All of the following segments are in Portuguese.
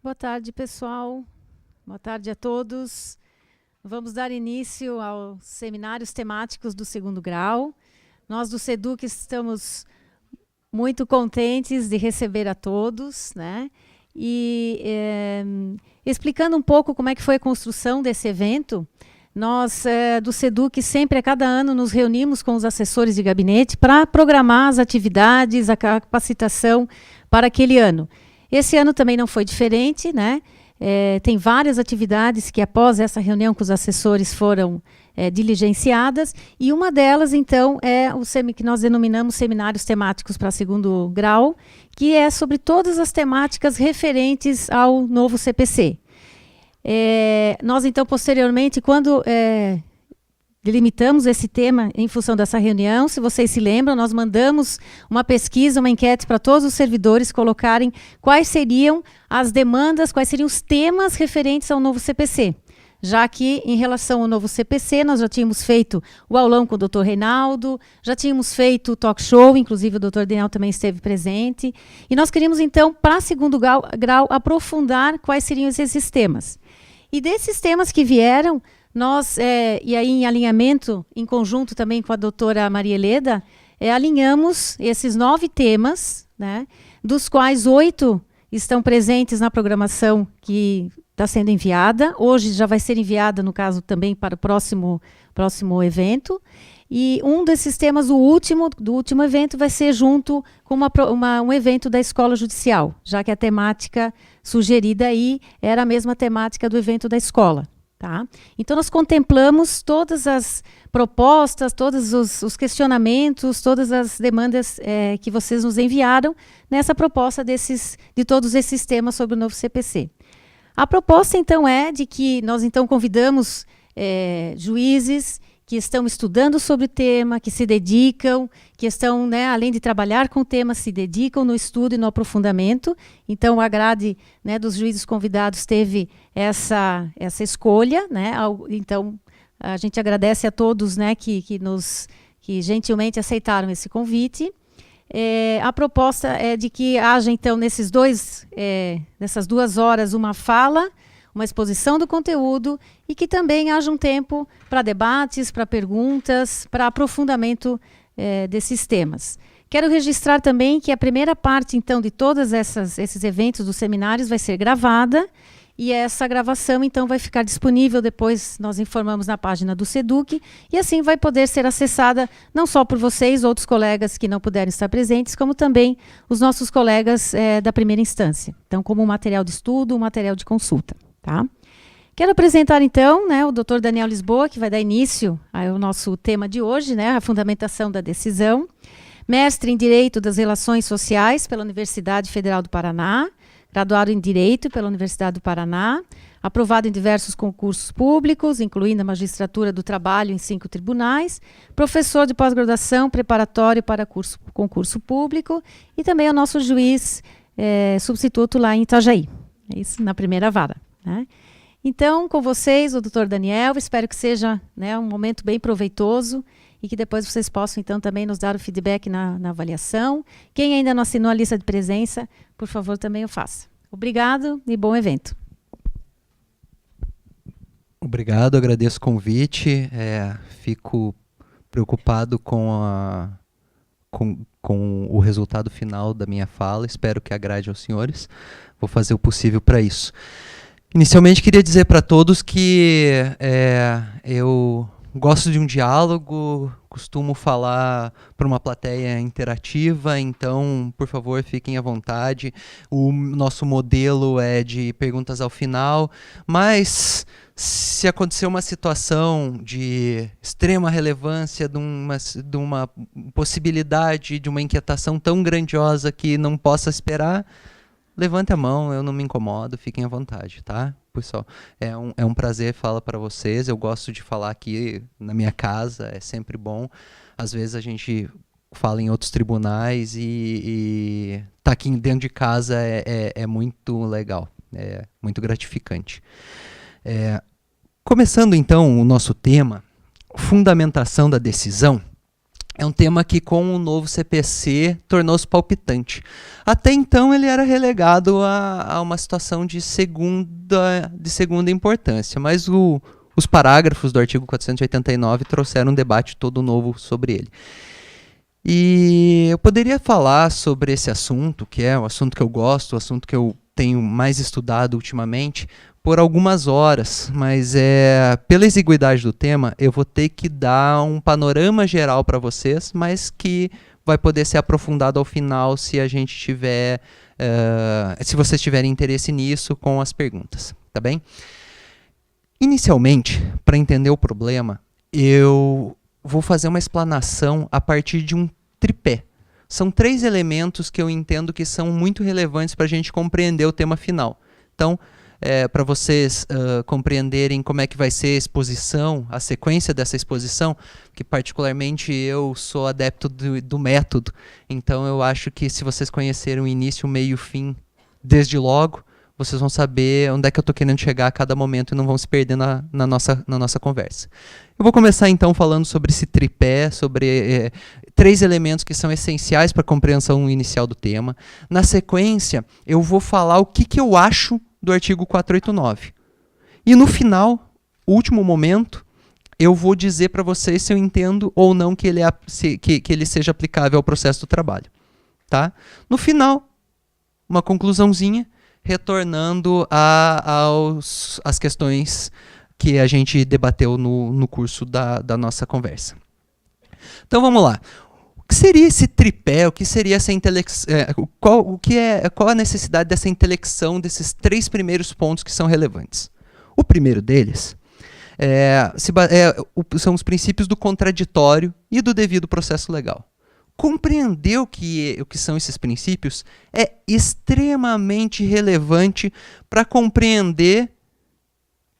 Boa tarde, pessoal. Boa tarde a todos. Vamos dar início aos seminários temáticos do segundo grau. Nós do SEDUC estamos muito contentes de receber a todos, né? E explicando um pouco como é que foi a construção desse evento, nós do SEDUC sempre, a cada ano, nos reunimos com os assessores de gabinete para programar as atividades, a capacitação para aquele ano. Esse ano também não foi diferente, né? Tem várias atividades que, após essa reunião com os assessores, foram diligenciadas, e uma delas, então, é o que nós denominamos seminários temáticos para segundo grau, que é sobre todas as temáticas referentes ao novo CPC. Nós, então, posteriormente, quando delimitamos esse tema em função dessa reunião, se vocês se lembram, nós mandamos uma pesquisa, uma enquete para todos os servidores colocarem quais seriam as demandas, quais seriam os temas referentes ao novo CPC. Já que, em relação ao novo CPC, nós já tínhamos feito o aulão com o Dr. Reinaldo, já tínhamos feito o talk show, inclusive o Dr. Daniel também esteve presente, e nós queríamos, então, para segundo grau, aprofundar quais seriam esses temas. E desses temas que vieram, nós, e aí em alinhamento, em conjunto também com a doutora Maria Heleda, alinhamos esses 9 temas, né, dos quais 8 estão presentes na programação que está sendo enviada. Hoje já vai ser enviada, no caso, também para o próximo evento. E um desses temas, do último evento, vai ser junto com um evento da Escola Judicial, já que a temática sugerida aí era a mesma temática do evento da escola. Tá? Então, nós contemplamos todas as propostas, todos os questionamentos, todas as demandas que vocês nos enviaram nessa proposta de todos esses temas sobre o novo CPC. A proposta, então, é de que nós, então, convidamos juízes que estão estudando sobre o tema, que se dedicam, que estão, né, além de trabalhar com o tema, se dedicam no estudo e no aprofundamento. Então, a grade, né, dos juízes convidados teve essa escolha, né? Então, a gente agradece a todos, né, que gentilmente aceitaram esse convite. A proposta é de que haja, então, nessas 2 horas, uma fala, uma exposição do conteúdo, e que também haja um tempo para debates, para perguntas, para aprofundamento desses temas. Quero registrar também que a primeira parte, então, de todos esses eventos dos seminários vai ser gravada, e essa gravação, então, vai ficar disponível depois, nós informamos na página do SEDUC, e assim vai poder ser acessada não só por vocês, outros colegas que não puderam estar presentes, como também os nossos colegas da primeira instância. Então, como um material de estudo, um material de consulta. Tá? Quero apresentar, então, né, o Dr. Daniel Lisboa, que vai dar início ao nosso tema de hoje, né, a fundamentação da decisão. Mestre em Direito das Relações Sociais pela Universidade Federal do Paraná, graduado em Direito pela Universidade do Paraná, aprovado em diversos concursos públicos, incluindo a Magistratura do Trabalho em 5 tribunais, professor de pós-graduação preparatório para concurso público, e também é o nosso juiz substituto lá em Itajaí, isso na primeira vara. Né? Então, com vocês, o Dr. Daniel, espero que seja, né, um momento bem proveitoso e que depois vocês possam, então, também nos dar o feedback na avaliação. Quem ainda não assinou a lista de presença, por favor, também o faça. Obrigado e bom evento. Obrigado, agradeço o convite. Fico preocupado com o resultado final da minha fala, espero que agrade aos senhores. Vou fazer o possível para isso. Inicialmente, queria dizer para todos que eu gosto de um diálogo, costumo falar para uma plateia interativa, então, por favor, fiquem à vontade. O nosso modelo é de perguntas ao final, mas se acontecer uma situação de extrema relevância, de uma possibilidade, de uma inquietação tão grandiosa que não possa esperar, levante a mão, eu não me incomodo, fiquem à vontade, tá? Pessoal, é um prazer falar para vocês, eu gosto de falar aqui na minha casa, é sempre bom. Às vezes a gente fala em outros tribunais e tá aqui dentro de casa é muito legal, é muito gratificante. Começando então o nosso tema, fundamentação da decisão, é um tema que, com o novo CPC, tornou-se palpitante. Até então, ele era relegado a uma situação de segunda importância, mas os parágrafos do artigo 489 trouxeram um debate todo novo sobre ele. E eu poderia falar sobre esse assunto, que é um assunto que eu gosto, um assunto que eu tenho mais estudado ultimamente, por algumas horas, mas pela exiguidade do tema, eu vou ter que dar um panorama geral para vocês, mas que vai poder ser aprofundado ao final se a gente tiver, se vocês tiverem interesse nisso com as perguntas, tá bem? Inicialmente, para entender o problema, eu vou fazer uma explanação a partir de um tripé. São 3 elementos que eu entendo que são muito relevantes para a gente compreender o tema final. Então, para vocês compreenderem como é que vai ser a exposição, a sequência dessa exposição, que particularmente eu sou adepto do método, então eu acho que se vocês conhecerem o início, o meio e o fim, desde logo, vocês vão saber onde é que eu estou querendo chegar a cada momento e não vão se perder na nossa conversa. Eu vou começar então falando sobre esse tripé, sobre 3 elementos que são essenciais para a compreensão inicial do tema. Na sequência, eu vou falar o que eu acho do artigo 489. E no final, último momento, eu vou dizer para vocês se eu entendo ou não que ele seja aplicável ao processo do trabalho. Tá? No final, uma conclusãozinha, retornando às questões que a gente debateu no curso da nossa conversa. Então vamos lá. O que seria esse tripé? O que seria essa qual a necessidade dessa intelecção desses 3 primeiros pontos que são relevantes? O primeiro deles são os princípios do contraditório e do devido processo legal. Compreender o que são esses princípios é extremamente relevante para compreender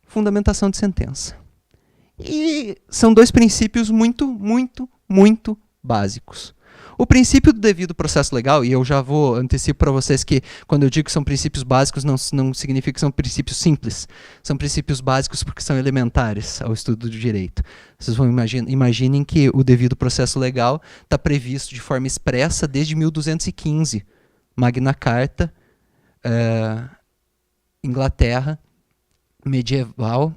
fundamentação de sentença. E são 2 princípios muito, muito, muito básicos. O princípio do devido processo legal, e eu já vou antecipo para vocês que quando eu digo que são princípios básicos, não significa que são princípios simples. São princípios básicos porque são elementares ao estudo do direito. Vocês vão imaginem que o devido processo legal está previsto de forma expressa desde 1215. Magna Carta, Inglaterra, medieval,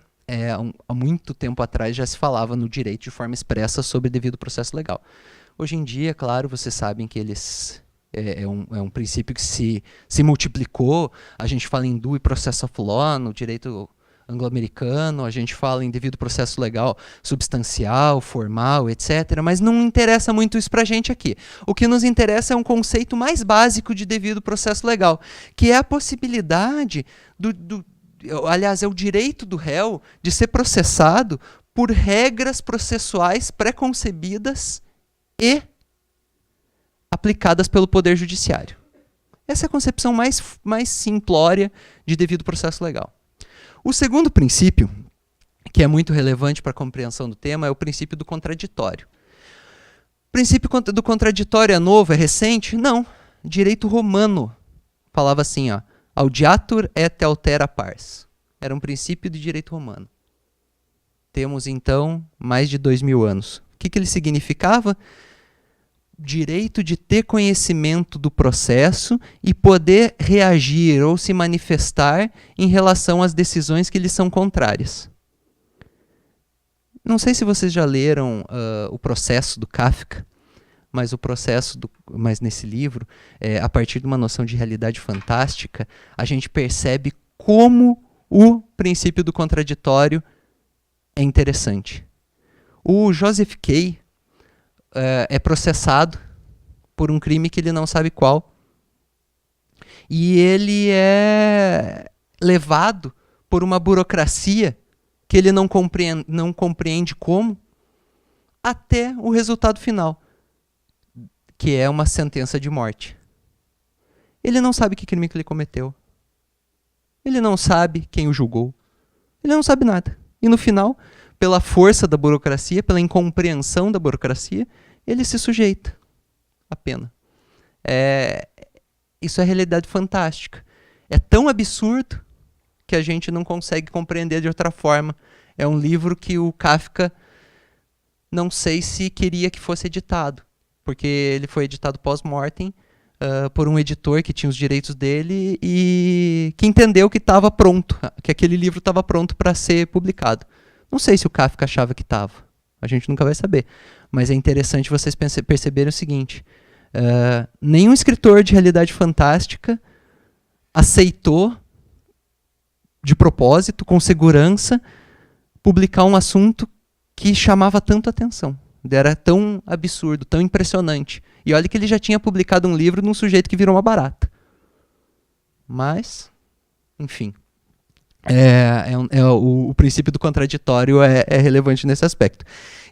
há muito tempo atrás já se falava no direito de forma expressa sobre devido processo legal. Hoje em dia, claro, vocês sabem que é um princípio que se multiplicou. A gente fala em due process of law no direito anglo-americano, a gente fala em devido processo legal substancial, formal, etc. Mas não interessa muito isso para a gente aqui. O que nos interessa é um conceito mais básico de devido processo legal, que é a possibilidade aliás, é o direito do réu de ser processado por regras processuais pré-concebidas e aplicadas pelo Poder Judiciário. Essa é a concepção mais simplória de devido processo legal. O segundo princípio, que é muito relevante para a compreensão do tema, é o princípio do contraditório. O princípio do contraditório é novo, é recente? Não. Direito romano falava assim, audiatur et altera pars. Era um princípio de direito romano. Temos, então, mais de 2000 anos. O que ele significava? Direito de ter conhecimento do processo e poder reagir ou se manifestar em relação às decisões que lhe são contrárias. Não sei se vocês já leram o Processo do Kafka, mas nesse livro, a partir de uma noção de realidade fantástica, a gente percebe como o princípio do contraditório é interessante. O Joseph Kay é processado por um crime que ele não sabe qual. E ele é levado por uma burocracia que ele não compreende como, até o resultado final, que é uma sentença de morte. Ele não sabe que crime que ele cometeu. Ele não sabe quem o julgou. Ele não sabe nada. E no final, pela força da burocracia, pela incompreensão da burocracia, ele se sujeita à pena. Isso é realidade fantástica. É tão absurdo que a gente não consegue compreender de outra forma. É um livro que o Kafka não sei se queria que fosse editado, porque ele foi editado pós-mortem por um editor que tinha os direitos dele e que entendeu que estava pronto, que aquele livro estava pronto para ser publicado. Não sei se o Kafka achava que estava, a gente nunca vai saber, mas é interessante vocês perceberem o seguinte, nenhum escritor de realidade fantástica aceitou, de propósito, com segurança, publicar um assunto que chamava tanto atenção. Era tão absurdo, tão impressionante. E olha que ele já tinha publicado um livro de um sujeito que virou uma barata. Mas, enfim, o princípio do contraditório é relevante nesse aspecto.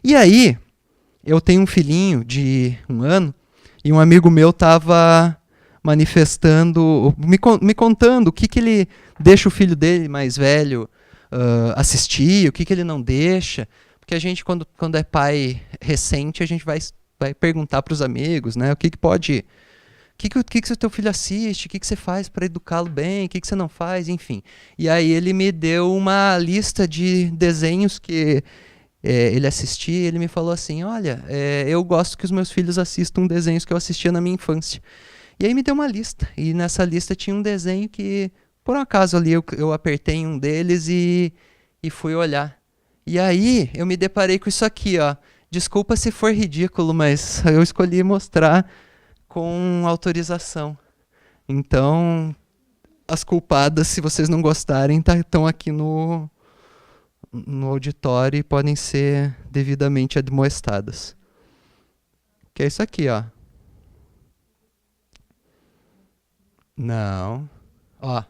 E aí, eu tenho um filhinho de 1 ano, e um amigo meu estava manifestando, me contando o que ele deixa o filho dele mais velho assistir, o que ele não deixa. Porque a gente, quando é pai recente, a gente vai perguntar para os amigos, né, o que pode... O que o teu filho assiste? O que você faz para educá-lo bem? O que você não faz? Enfim. E aí ele me deu uma lista de desenhos que ele assistia. Ele me falou assim, olha, eu gosto que os meus filhos assistam desenhos que eu assistia na minha infância. E aí me deu uma lista. E nessa lista tinha um desenho que, por um acaso ali, eu apertei em um deles e fui olhar. E aí eu me deparei com isso aqui, ó. Desculpa se for ridículo, mas eu escolhi mostrar com autorização. Então, as culpadas, se vocês não gostarem, estão aqui no auditório e podem ser devidamente admoestadas. Que é isso aqui, ó. Não. Ó.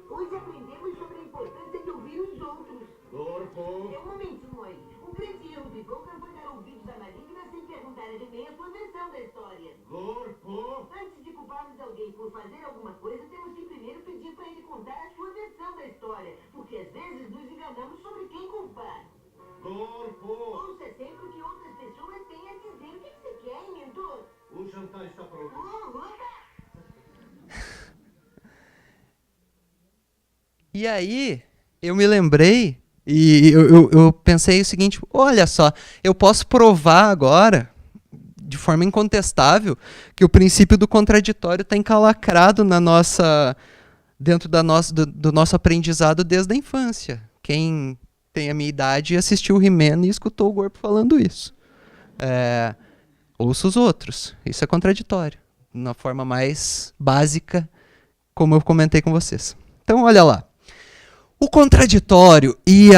Hoje aprendemos sobre a importância de ouvir os outros. Corpo. Um momentinho aí. Um grande erro de Vulcan foi dar ouvidos à maligna sem perguntar a ninguém a sua versão da história. Corpo. Antes de culparmos alguém por fazer alguma coisa, temos que primeiro pedir para ele contar a sua versão da história. Porque às vezes nos enganamos sobre quem culpar. Corpo. Ouça sempre o que outras pessoas têm a dizer. O que você quer, mentor? O jantar está pronto. E aí, eu me lembrei e eu pensei o seguinte, olha só, eu posso provar agora, de forma incontestável, que o princípio do contraditório está encalacrado dentro do nosso aprendizado desde a infância. Quem tem a minha idade assistiu o He-Man e escutou o Gorpo falando isso. Ouça os outros. Isso é contraditório. Na forma mais básica, como eu comentei com vocês. Então, olha lá. O contraditório e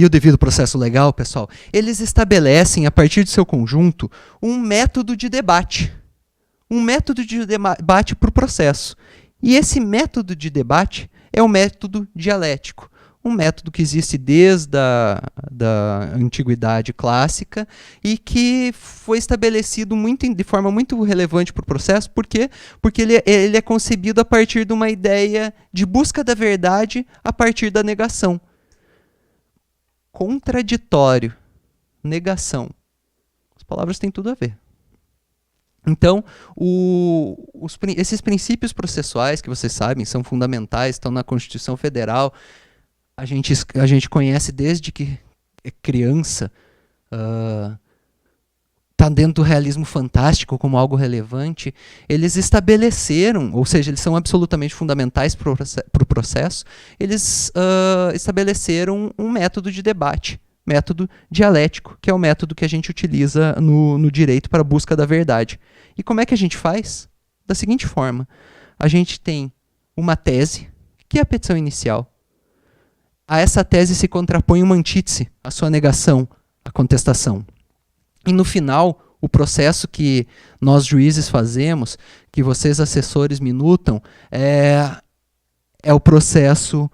o devido processo legal, pessoal, eles estabelecem, a partir de seu conjunto, um método de debate. Um método de debate para o processo. E esse método de debate é o método dialético. Um método que existe desde da antiguidade clássica e que foi estabelecido de forma muito relevante para o processo. Por quê? Porque ele é concebido a partir de uma ideia de busca da verdade a partir da negação. Contraditório, negação. As palavras têm tudo a ver. Então, esses princípios processuais, que vocês sabem, são fundamentais, estão na Constituição Federal. A gente conhece desde que é criança, está dentro do realismo fantástico como algo relevante. Eles estabeleceram, ou seja, eles são absolutamente fundamentais para o processo, eles estabeleceram um método de debate, método dialético, que é o método que a gente utiliza no direito para a busca da verdade. E como é que a gente faz? Da seguinte forma, a gente tem uma tese, que é a petição inicial. A essa tese se contrapõe uma antítese, a sua negação, a contestação. E no final, o processo que nós juízes fazemos, que vocês assessores minutam, é o processo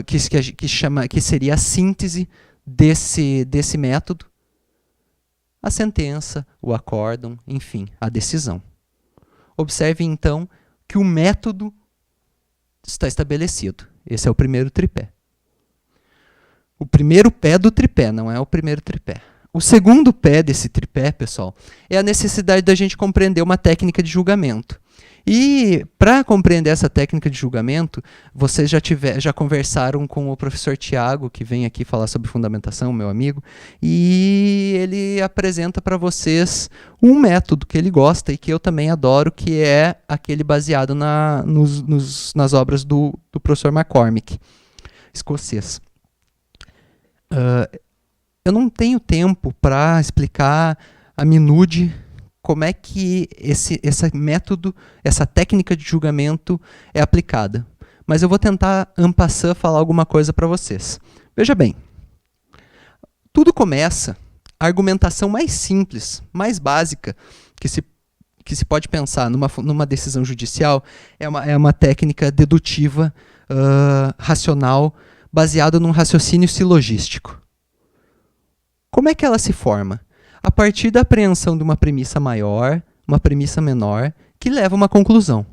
que seria a síntese desse método, a sentença, o acórdão, enfim, a decisão. Observe então que o método está estabelecido. Esse é o primeiro tripé. O primeiro pé do tripé, não é o primeiro tripé. O segundo pé desse tripé, pessoal, é a necessidade da gente compreender uma técnica de julgamento. E para compreender essa técnica de julgamento, vocês já conversaram com o professor Tiago, que vem aqui falar sobre fundamentação, meu amigo, e ele apresenta para vocês um método que ele gosta e que eu também adoro, que é aquele baseado nas obras do professor McCormick, escocês. Eu não tenho tempo para explicar a miúde como é que esse método, essa técnica de julgamento é aplicada. Mas eu vou tentar, en passant, falar alguma coisa para vocês. Veja bem, tudo começa, a argumentação mais simples, mais básica, que se pode pensar numa decisão judicial, é uma técnica dedutiva, racional, baseada num raciocínio silogístico. Como é que ela se forma? A partir da apreensão de uma premissa maior, uma premissa menor, que leva a uma conclusão.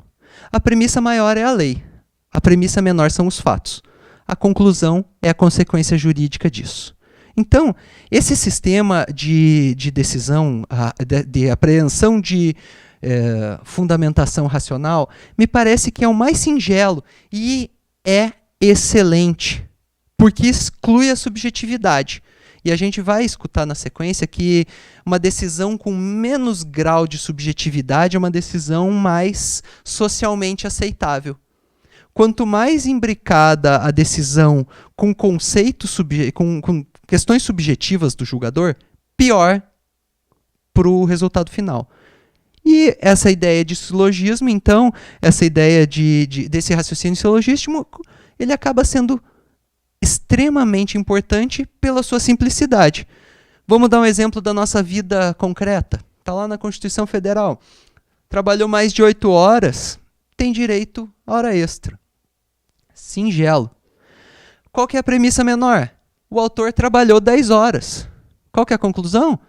A premissa maior é a lei. A premissa menor são os fatos. A conclusão é a consequência jurídica disso. Então, esse sistema de decisão, de apreensão de fundamentação racional, me parece que é o mais singelo e é excelente, porque exclui a subjetividade. E a gente vai escutar na sequência que uma decisão com menos grau de subjetividade é uma decisão mais socialmente aceitável. Quanto mais imbricada a decisão com conceitos, com questões subjetivas do julgador, pior para o resultado final. E essa ideia de silogismo, então, essa ideia desse raciocínio silogístico, ele acaba sendo extremamente importante pela sua simplicidade. Vamos dar um exemplo da nossa vida concreta. Está lá na Constituição Federal. Trabalhou mais de 8 horas, tem direito a hora extra. Singelo. Qual que é a premissa menor? O autor trabalhou 10 horas. Qual que é a conclusão?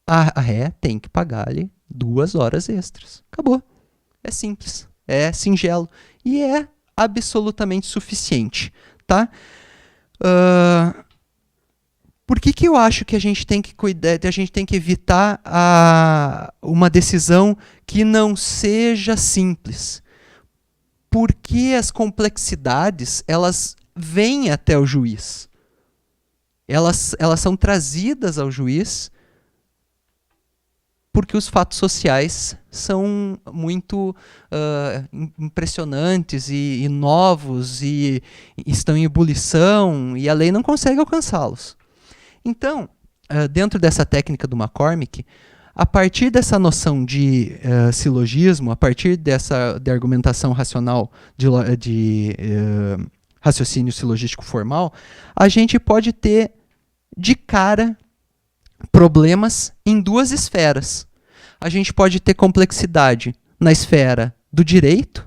A ré tem que pagar-lhe 2 horas extras. Acabou. É simples, é singelo e é absolutamente suficiente. Tá? Por que eu acho que a gente tem que cuidar, a gente tem que evitar uma decisão que não seja simples? Porque as complexidades, elas vêm até o juiz. Elas são trazidas ao juiz porque os fatos sociais são muito impressionantes e novos e estão em ebulição e a lei não consegue alcançá-los. Então, dentro dessa técnica do McCormick, a partir dessa noção de silogismo, a partir de argumentação racional de raciocínio silogístico formal, a gente pode ter de cara problemas em 2 esferas. A gente pode ter complexidade na esfera do direito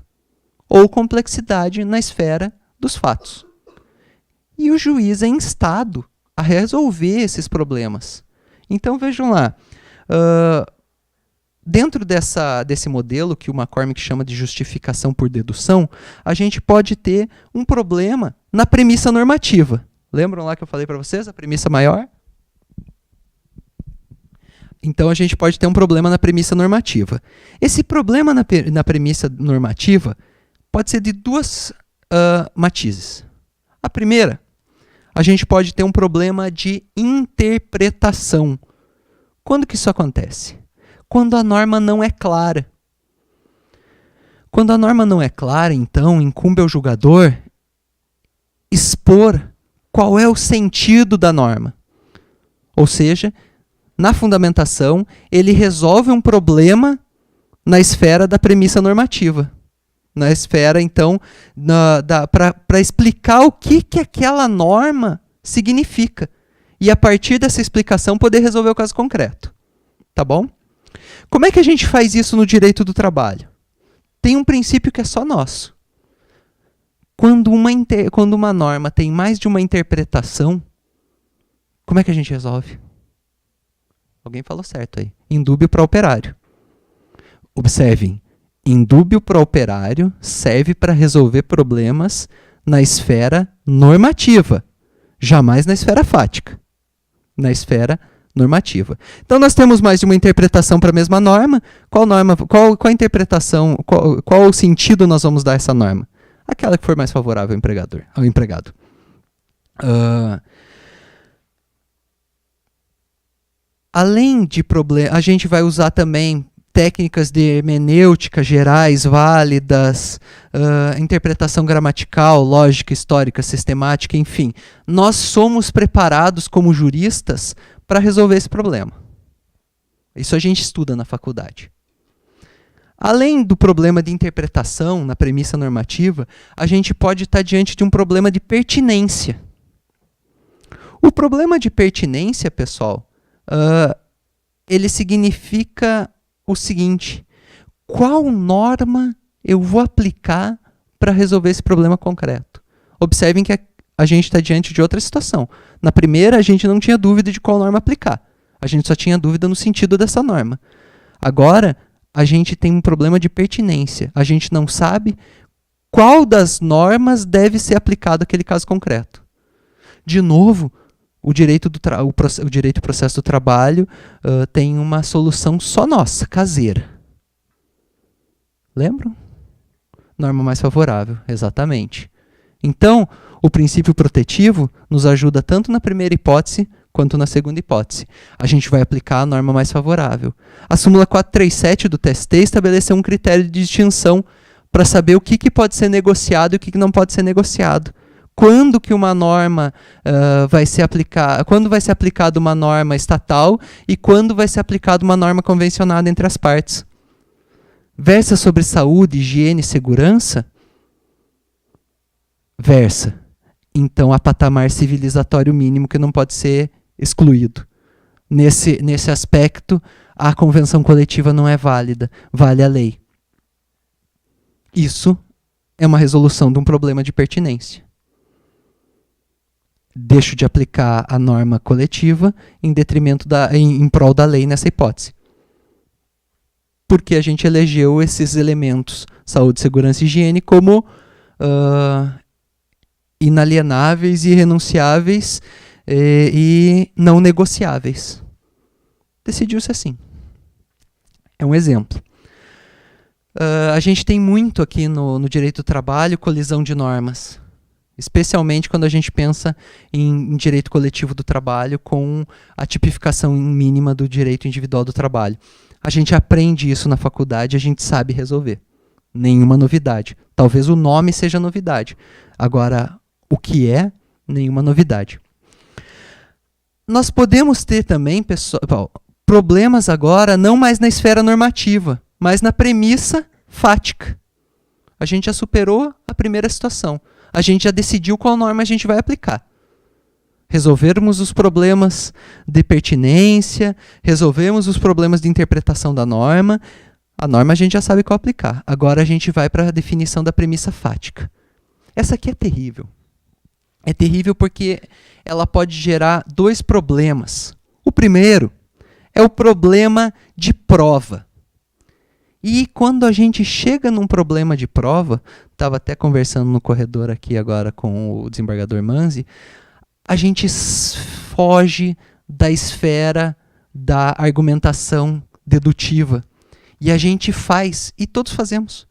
ou complexidade na esfera dos fatos. E o juiz é instado a resolver esses problemas. Então, vejam lá, dentro desse modelo que o McCormick chama de justificação por dedução, a gente pode ter um problema na premissa normativa. Lembram lá que eu falei para vocês, a premissa maior? Então, a gente pode ter um problema na premissa normativa. Esse problema na premissa normativa pode ser de 2 matizes. A primeira, a gente pode ter um problema de interpretação. Quando que isso acontece? Quando a norma não é clara. Quando a norma não é clara, então, incumbe ao julgador expor qual é o sentido da norma. Ou seja, na fundamentação, ele resolve um problema na esfera da premissa normativa. Na esfera, então, para explicar o que aquela norma significa. E, a partir dessa explicação, poder resolver o caso concreto. Tá bom? Como é que a gente faz isso no direito do trabalho? Tem um princípio que é só nosso. Quando uma norma tem mais de uma interpretação, como é que a gente resolve? Alguém falou certo aí. Indúbio pro operário. Observem. Indúbio pro operário serve para resolver problemas na esfera normativa. Jamais na esfera fática. Na esfera normativa. Então nós temos mais de uma interpretação para a mesma norma. Qual a interpretação, qual o sentido nós vamos dar a essa norma? Aquela que for mais favorável ao empregado. Além de a gente vai usar também técnicas de hermenêutica gerais, válidas, interpretação gramatical, lógica, histórica, sistemática, enfim. Nós somos preparados como juristas para resolver esse problema. Isso a gente estuda na faculdade. Além do problema de interpretação na premissa normativa, a gente pode estar diante de um problema de pertinência. O problema de pertinência, pessoal, ele significa o seguinte: qual norma eu vou aplicar para resolver esse problema concreto? Observem que a gente está diante de outra situação. Na primeira, a gente não tinha dúvida de qual norma aplicar. A gente só tinha dúvida no sentido dessa norma. Agora, a gente tem um problema de pertinência. A gente não sabe qual das normas deve ser aplicado àquele caso concreto. De novo, o direito e processo do trabalho tem uma solução só nossa, caseira. Lembram? Norma mais favorável, exatamente. Então, o princípio protetivo nos ajuda tanto na primeira hipótese quanto na segunda hipótese. A gente vai aplicar a norma mais favorável. A súmula 437 do TST estabeleceu um critério de distinção para saber o que pode ser negociado e o que não pode ser negociado. Quando que uma norma vai ser aplicada, quando vai ser aplicada uma norma estatal e quando vai ser aplicada uma norma convencionada entre as partes. Versa sobre saúde, higiene e segurança? Versa. Então, há patamar civilizatório mínimo que não pode ser excluído. Nesse aspecto, a convenção coletiva não é válida, vale a lei. Isso é uma resolução de um problema de pertinência. Deixo de aplicar a norma coletiva em prol da lei nessa hipótese. Porque a gente elegeu esses elementos, saúde, segurança e higiene, como inalienáveis, irrenunciáveis e não negociáveis. Decidiu-se assim. É um exemplo. A gente tem muito aqui no direito do trabalho colisão de normas. Especialmente quando a gente pensa em direito coletivo do trabalho com a tipificação mínima do direito individual do trabalho. A gente aprende isso na faculdade e a gente sabe resolver. Nenhuma novidade. Talvez o nome seja novidade. Agora, o que é? Nenhuma novidade. Nós podemos ter também, pessoal, problemas agora não mais na esfera normativa, mas na premissa fática. A gente já superou a primeira situação. A gente já decidiu qual norma a gente vai aplicar. Resolvermos os problemas de pertinência, resolvemos os problemas de interpretação da norma. A norma a gente já sabe qual aplicar. Agora a gente vai para a definição da premissa fática. Essa aqui é terrível. É terrível porque ela pode gerar dois problemas. O primeiro é o problema de prova. E quando a gente chega num problema de prova, estava até conversando no corredor aqui agora com o desembargador Manzi, a gente foge da esfera da argumentação dedutiva. E a gente faz, e todos fazemos,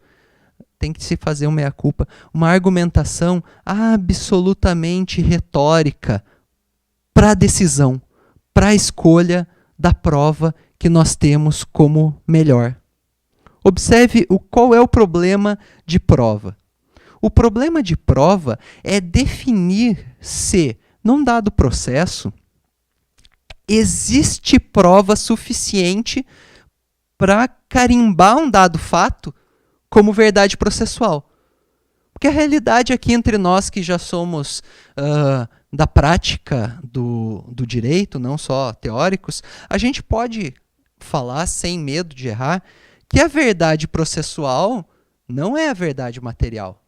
tem que se fazer uma meia-culpa, uma argumentação absolutamente retórica para a decisão, para a escolha da prova que nós temos como melhor. Observe qual é o problema de prova. O problema de prova é definir se, num dado processo, existe prova suficiente para carimbar um dado fato como verdade processual. Porque a realidade aqui entre nós que já somos da prática do direito, não só teóricos, a gente pode falar sem medo de errar que a verdade processual não é a verdade material.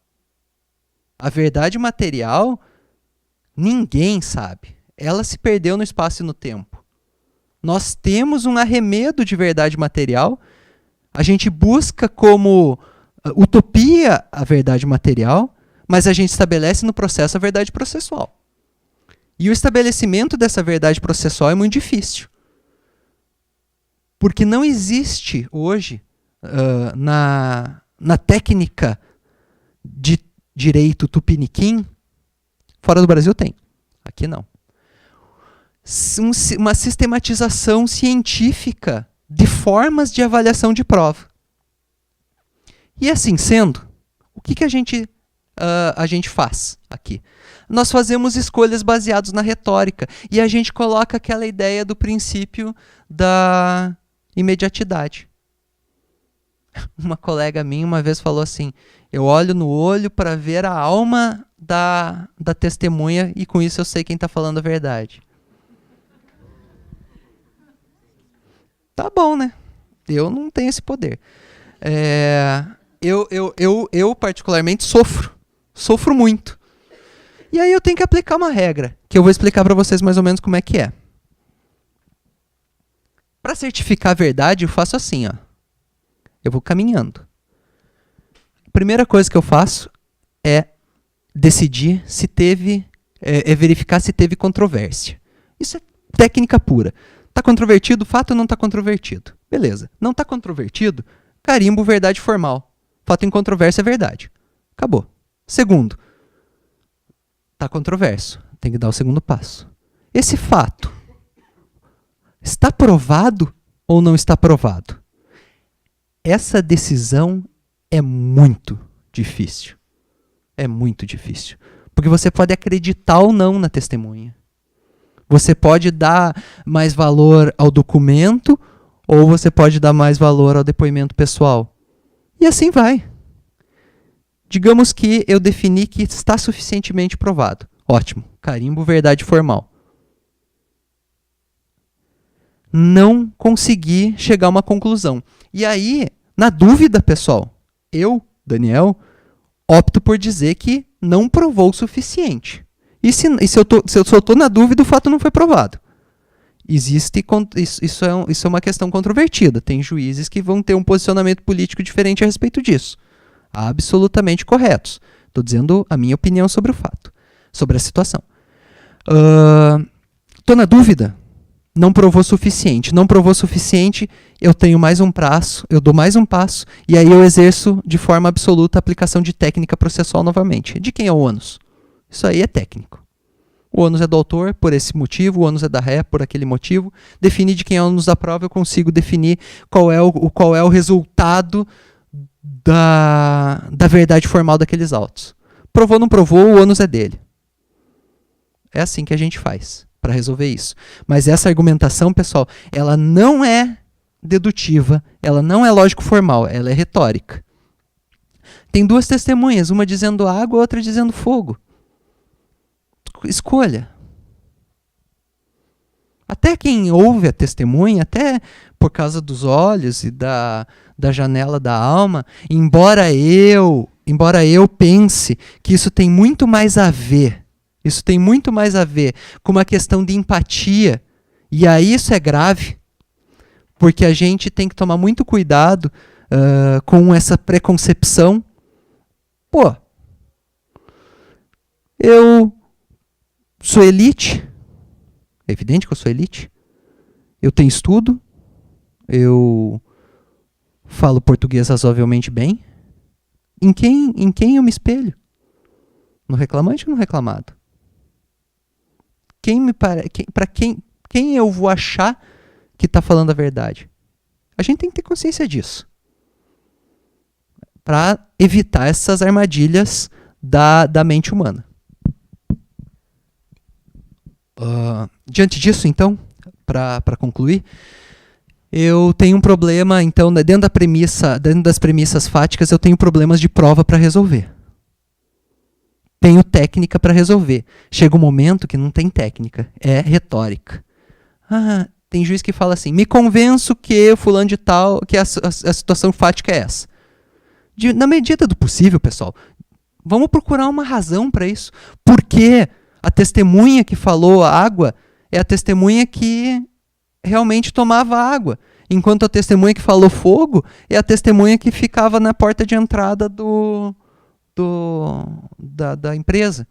A verdade material, ninguém sabe. Ela se perdeu no espaço e no tempo. Nós temos um arremedo de verdade material. A gente busca como utopia a verdade material, mas a gente estabelece no processo a verdade processual. E o estabelecimento dessa verdade processual é muito difícil. Porque não existe hoje, na técnica de direito tupiniquim, fora do Brasil tem, aqui não, uma sistematização científica de formas de avaliação de prova. E assim sendo, o que a gente faz aqui? Nós fazemos escolhas baseadas na retórica e a gente coloca aquela ideia do princípio da imediatidade. Uma colega minha uma vez falou assim: eu olho no olho para ver a alma da testemunha e com isso eu sei quem está falando a verdade. Tá bom, né? Eu não tenho esse poder. Eu particularmente sofro muito. E aí eu tenho que aplicar uma regra, que eu vou explicar para vocês mais ou menos como é que é. Para certificar a verdade, eu faço assim, ó. Eu vou caminhando. A primeira coisa que eu faço é decidir se teve, verificar se teve controvérsia. Isso é técnica pura. Está controvertido o fato ou não está controvertido? Beleza. Não está controvertido, carimbo verdade formal. Fato em controvérsia é verdade. Acabou. Segundo, está controverso. Tem que dar o segundo passo. Esse fato está provado ou não está provado? Essa decisão é muito difícil. É muito difícil. Porque você pode acreditar ou não na testemunha. Você pode dar mais valor ao documento ou você pode dar mais valor ao depoimento pessoal. E assim vai. Digamos que eu defini que está suficientemente provado. Ótimo. Carimbo verdade formal. Não consegui chegar a uma conclusão. E aí, na dúvida, pessoal, eu, Daniel, opto por dizer que não provou o suficiente. E se eu só estou na dúvida, o fato não foi provado. Isso é uma questão controvertida. Tem juízes que vão ter um posicionamento político diferente a respeito disso. Absolutamente corretos. Estou dizendo a minha opinião sobre o fato, sobre a situação. Estou na dúvida. Não provou suficiente. Não provou suficiente, eu tenho mais um passo, eu dou mais um passo, e aí eu exerço de forma absoluta a aplicação de técnica processual novamente. De quem é o ônus? Isso aí é técnico. O ônus é do autor por esse motivo, o ônus é da ré por aquele motivo. Definir de quem é o ônus da prova, eu consigo definir qual é o resultado da verdade formal daqueles autos. Provou ou não provou, o ônus é dele. É assim que a gente faz para resolver isso. Mas essa argumentação, pessoal, ela não é dedutiva, ela não é lógico-formal, ela é retórica. Tem duas testemunhas, uma dizendo água, outra dizendo fogo. Escolha. Até quem ouve a testemunha, até por causa dos olhos e da janela da alma, embora eu pense que isso tem muito mais a ver, com uma questão de empatia, e aí isso é grave, porque a gente tem que tomar muito cuidado com essa preconcepção. Pô, eu sou elite, é evidente que eu sou elite, eu tenho estudo, eu falo português razoavelmente bem. Em quem eu me espelho? No reclamante ou no reclamado? Quem eu vou achar que está falando a verdade? A gente tem que ter consciência disso, para evitar essas armadilhas da mente humana. Diante disso, então, para concluir, eu tenho um problema, então, dentro das premissas fáticas, eu tenho problemas de prova para resolver. Tenho técnica para resolver. Chega um momento que não tem técnica, é retórica. Tem juiz que fala assim: me convenço que fulano de tal, que a situação fática é essa. Na medida do possível, pessoal, vamos procurar uma razão para isso. Por que a testemunha que falou a água é a testemunha que realmente tomava água, enquanto a testemunha que falou fogo é a testemunha que ficava na porta de entrada da empresa.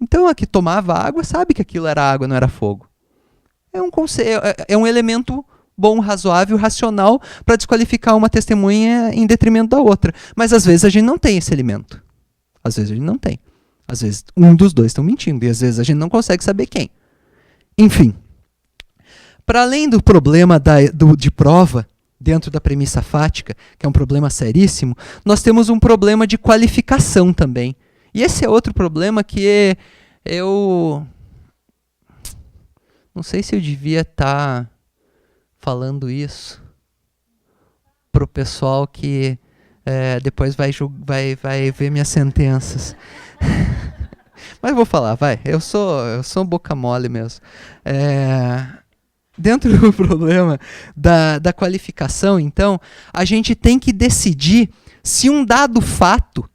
Então a que tomava água sabe que aquilo era água, não era fogo. É um elemento bom, razoável, racional para desqualificar uma testemunha em detrimento da outra. Mas às vezes a gente não tem esse elemento. Às vezes a gente não tem. Às vezes um dos dois estão mentindo e às vezes a gente não consegue saber quem. Enfim, para além do problema de prova dentro da premissa fática, que é um problema seríssimo, nós temos um problema de qualificação também. E esse é outro problema que eu não sei se eu devia estar falando isso pro pessoal que depois vai ver minhas sentenças. Mas vou falar, vai. Eu sou um boca mole mesmo. Dentro do problema da qualificação, então, a gente tem que decidir se um dado fato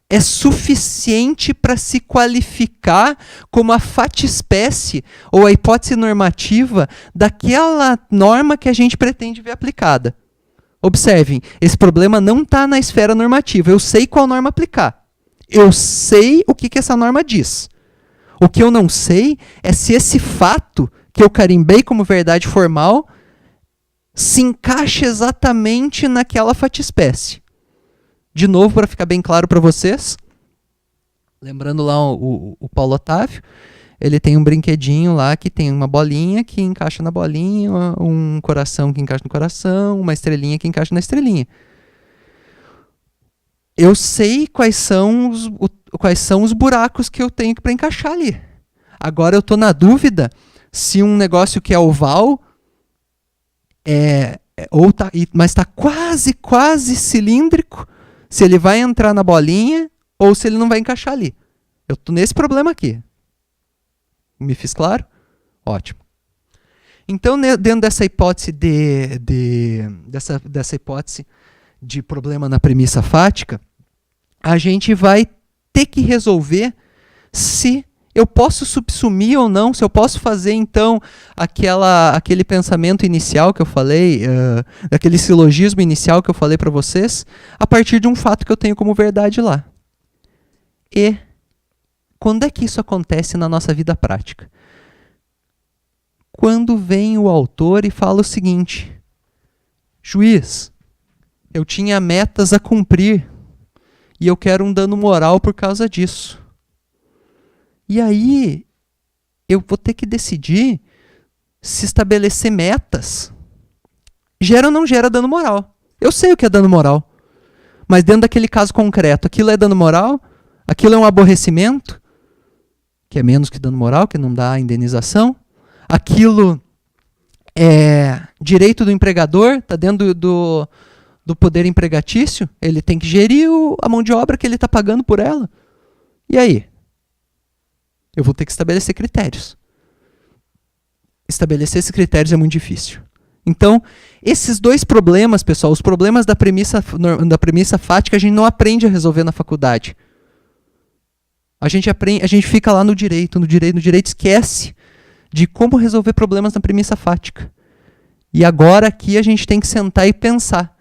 é suficiente para se qualificar como a fatispécie ou a hipótese normativa daquela norma que a gente pretende ver aplicada. Observem, esse problema não está na esfera normativa. Eu sei qual norma aplicar. Eu sei o que essa norma diz. O que eu não sei é se esse fato que eu carimbei como verdade formal se encaixa exatamente naquela fatispécie. De novo, para ficar bem claro para vocês, lembrando lá o Paulo Otávio, ele tem um brinquedinho lá que tem uma bolinha que encaixa na bolinha, um coração que encaixa no coração, uma estrelinha que encaixa na estrelinha. Eu sei quais são os buracos que eu tenho para encaixar ali. Agora eu estou na dúvida se um negócio que é oval mas está quase cilíndrico, se ele vai entrar na bolinha ou se ele não vai encaixar ali. Eu estou nesse problema aqui. Me fiz claro? Ótimo. Então, dentro dessa hipótese dessa hipótese de problema na premissa fática, a gente vai ter que resolver se eu posso subsumir ou não, se eu posso fazer, então, aquele pensamento inicial que eu falei, aquele silogismo inicial que eu falei para vocês, a partir de um fato que eu tenho como verdade lá. E quando é que isso acontece na nossa vida prática? Quando vem o autor e fala o seguinte: juiz, eu tinha metas a cumprir e eu quero um dano moral por causa disso. E aí, eu vou ter que decidir se estabelecer metas gera ou não gera dano moral. Eu sei o que é dano moral, mas dentro daquele caso concreto, aquilo é dano moral? Aquilo é um aborrecimento? Que é menos que dano moral, que não dá indenização? Aquilo é direito do empregador? Está dentro do poder empregatício? Ele tem que gerir a mão de obra que ele está pagando por ela. E aí? Eu vou ter que estabelecer critérios. Estabelecer esses critérios é muito difícil. Então, esses dois problemas, pessoal, os problemas da premissa fática, a gente não aprende a resolver na faculdade. A gente fica lá no direito, esquece de como resolver problemas na premissa fática. E agora aqui a gente tem que sentar e pensar.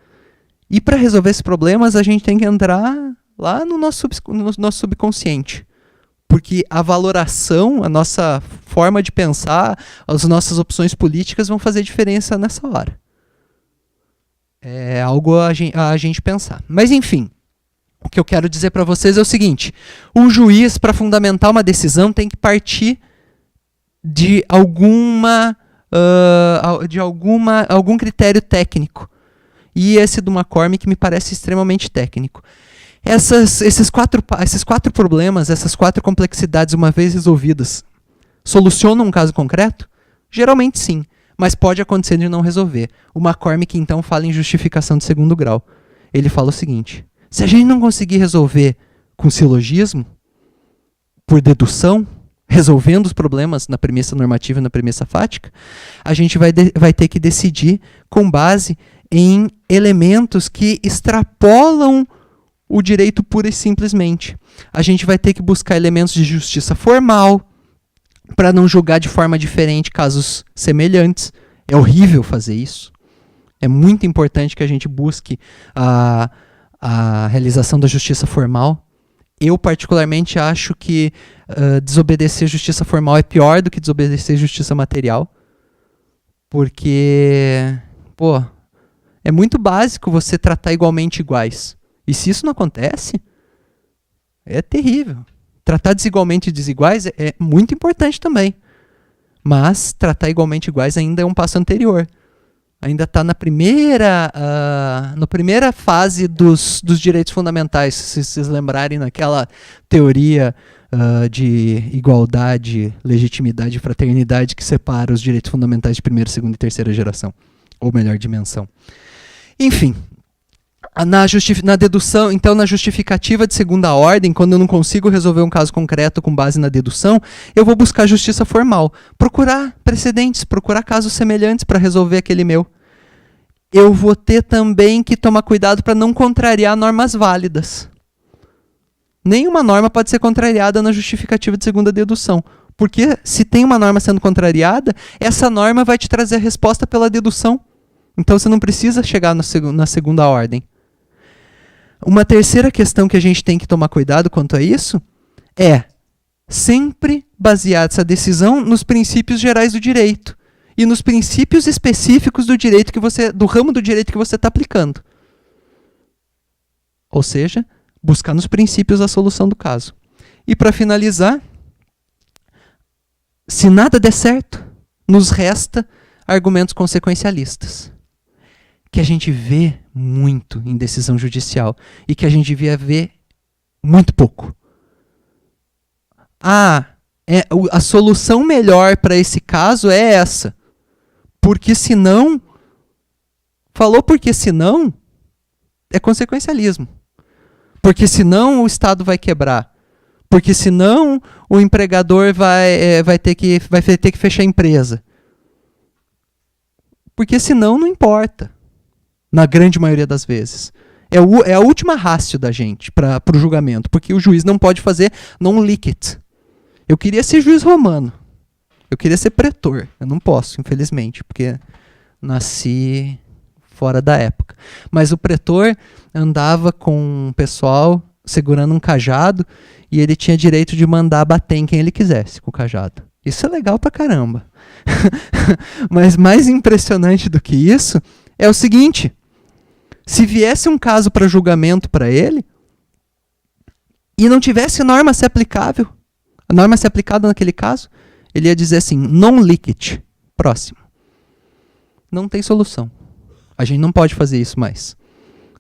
E para resolver esses problemas, a gente tem que entrar lá no nosso subconsciente. Porque a valoração, a nossa forma de pensar, as nossas opções políticas vão fazer diferença nessa hora. É algo a gente pensar. Mas, enfim, o que eu quero dizer para vocês é o seguinte: o juiz, para fundamentar uma decisão, tem que partir de algum critério técnico. E esse do McCormick me parece extremamente técnico. Esses quatro problemas, essas quatro complexidades, uma vez resolvidas, solucionam um caso concreto? Geralmente sim, mas pode acontecer de não resolver. O McCormick, então, fala em justificação de segundo grau. Ele fala o seguinte: se a gente não conseguir resolver com silogismo, por dedução, resolvendo os problemas na premissa normativa e na premissa fática, a gente vai ter que decidir com base em elementos que extrapolam o direito pura e simplesmente. A gente vai ter que buscar elementos de justiça formal para não julgar de forma diferente casos semelhantes. É horrível fazer isso. É muito importante que a gente busque a realização da justiça formal. Eu, particularmente, acho que desobedecer a justiça formal é pior do que desobedecer a justiça material. Porque, pô, é muito básico você tratar igualmente iguais. E se isso não acontece, é terrível. Tratar desigualmente desiguais é muito importante também. Mas tratar igualmente iguais ainda é um passo anterior. Ainda está na primeira fase dos direitos fundamentais. Se vocês lembrarem naquela teoria de igualdade, legitimidade e fraternidade que separa os direitos fundamentais de primeira, segunda e terceira geração. Ou melhor, dimensão. Enfim, na dedução, então na justificativa de segunda ordem, quando eu não consigo resolver um caso concreto com base na dedução, eu vou buscar justiça formal. Procurar precedentes, procurar casos semelhantes para resolver aquele meu. Eu vou ter também que tomar cuidado para não contrariar normas válidas. Nenhuma norma pode ser contrariada na justificativa de segunda dedução. Porque se tem uma norma sendo contrariada, essa norma vai te trazer a resposta pela dedução. Então você não precisa chegar na segunda ordem. Uma terceira questão que a gente tem que tomar cuidado quanto a isso é sempre basear essa decisão nos princípios gerais do direito e nos princípios específicos do direito do ramo do direito que você está aplicando. Ou seja, buscar nos princípios a solução do caso. E para finalizar, se nada der certo, nos resta argumentos consequencialistas, que a gente vê muito em decisão judicial e que a gente devia ver muito pouco. A solução melhor para esse caso é essa. Porque senão, é consequencialismo. Porque senão o Estado vai quebrar. Porque senão o empregador vai ter que fechar a empresa. Porque senão não importa. Na grande maioria das vezes. É a última ratio da gente para o julgamento. Porque o juiz não pode fazer non licet. Eu queria ser juiz romano. Eu queria ser pretor. Eu não posso, infelizmente. Porque nasci fora da época. Mas o pretor andava com o pessoal segurando um cajado e ele tinha direito de mandar bater em quem ele quisesse com o cajado. Isso é legal pra caramba. Mas mais impressionante do que isso é o seguinte: se viesse um caso para julgamento para ele e não tivesse norma a ser aplicável, a norma a ser aplicada naquele caso, ele ia dizer assim, non licet, próximo. Não tem solução. A gente não pode fazer isso mais.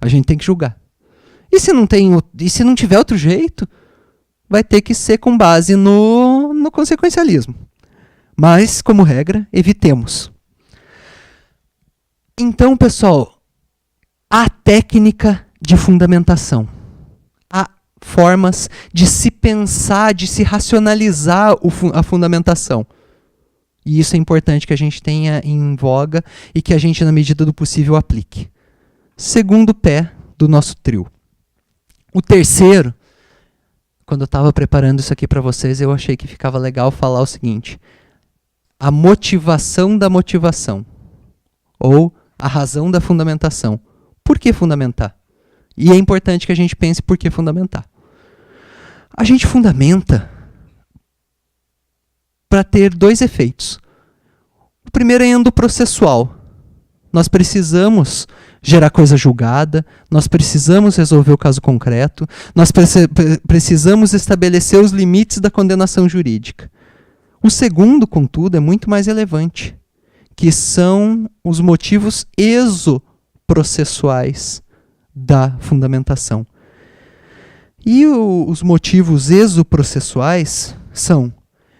A gente tem que julgar. E se não tiver outro jeito, vai ter que ser com base no consequencialismo. Mas, como regra, evitemos. Então, pessoal, há técnica de fundamentação. Há formas de se pensar, de se racionalizar a fundamentação. E isso é importante que a gente tenha em voga e que a gente, na medida do possível, aplique. Segundo pé do nosso trio. O terceiro, quando eu estava preparando isso aqui para vocês, eu achei que ficava legal falar o seguinte: a motivação da motivação, ou a razão da fundamentação. Por que fundamentar? E é importante que a gente pense por que fundamentar. A gente fundamenta para ter dois efeitos. O primeiro é endoprocessual. Nós precisamos gerar coisa julgada, nós precisamos resolver o caso concreto, nós precisamos estabelecer os limites da condenação jurídica. O segundo, contudo, é muito mais relevante, que são os motivos exoprocessuais da fundamentação. E os motivos exoprocessuais são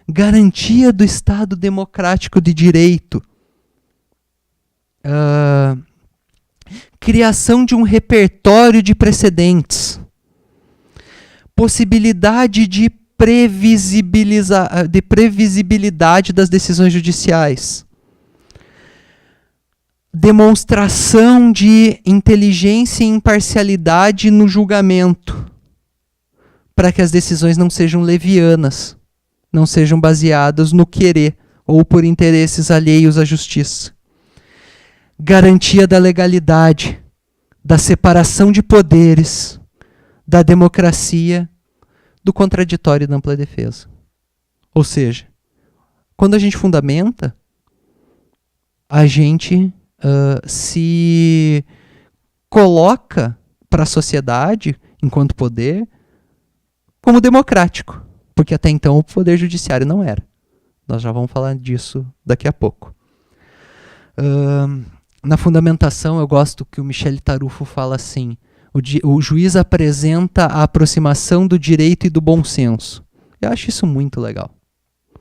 garantia do Estado democrático de direito, criação de um repertório de precedentes, possibilidade de previsibilidade das decisões judiciais, demonstração de inteligência e imparcialidade no julgamento, para que as decisões não sejam levianas, não sejam baseadas no querer ou por interesses alheios à justiça. Garantia da legalidade, da separação de poderes, da democracia, do contraditório e da ampla defesa. Ou seja, quando a gente fundamenta, a gente se coloca para a sociedade, enquanto poder, como democrático. Porque até então o poder judiciário não era. Nós já vamos falar disso daqui a pouco. Na fundamentação, eu gosto que o Michel Tarufo fala assim: o juiz apresenta a aproximação do direito e do bom senso. Eu acho isso muito legal.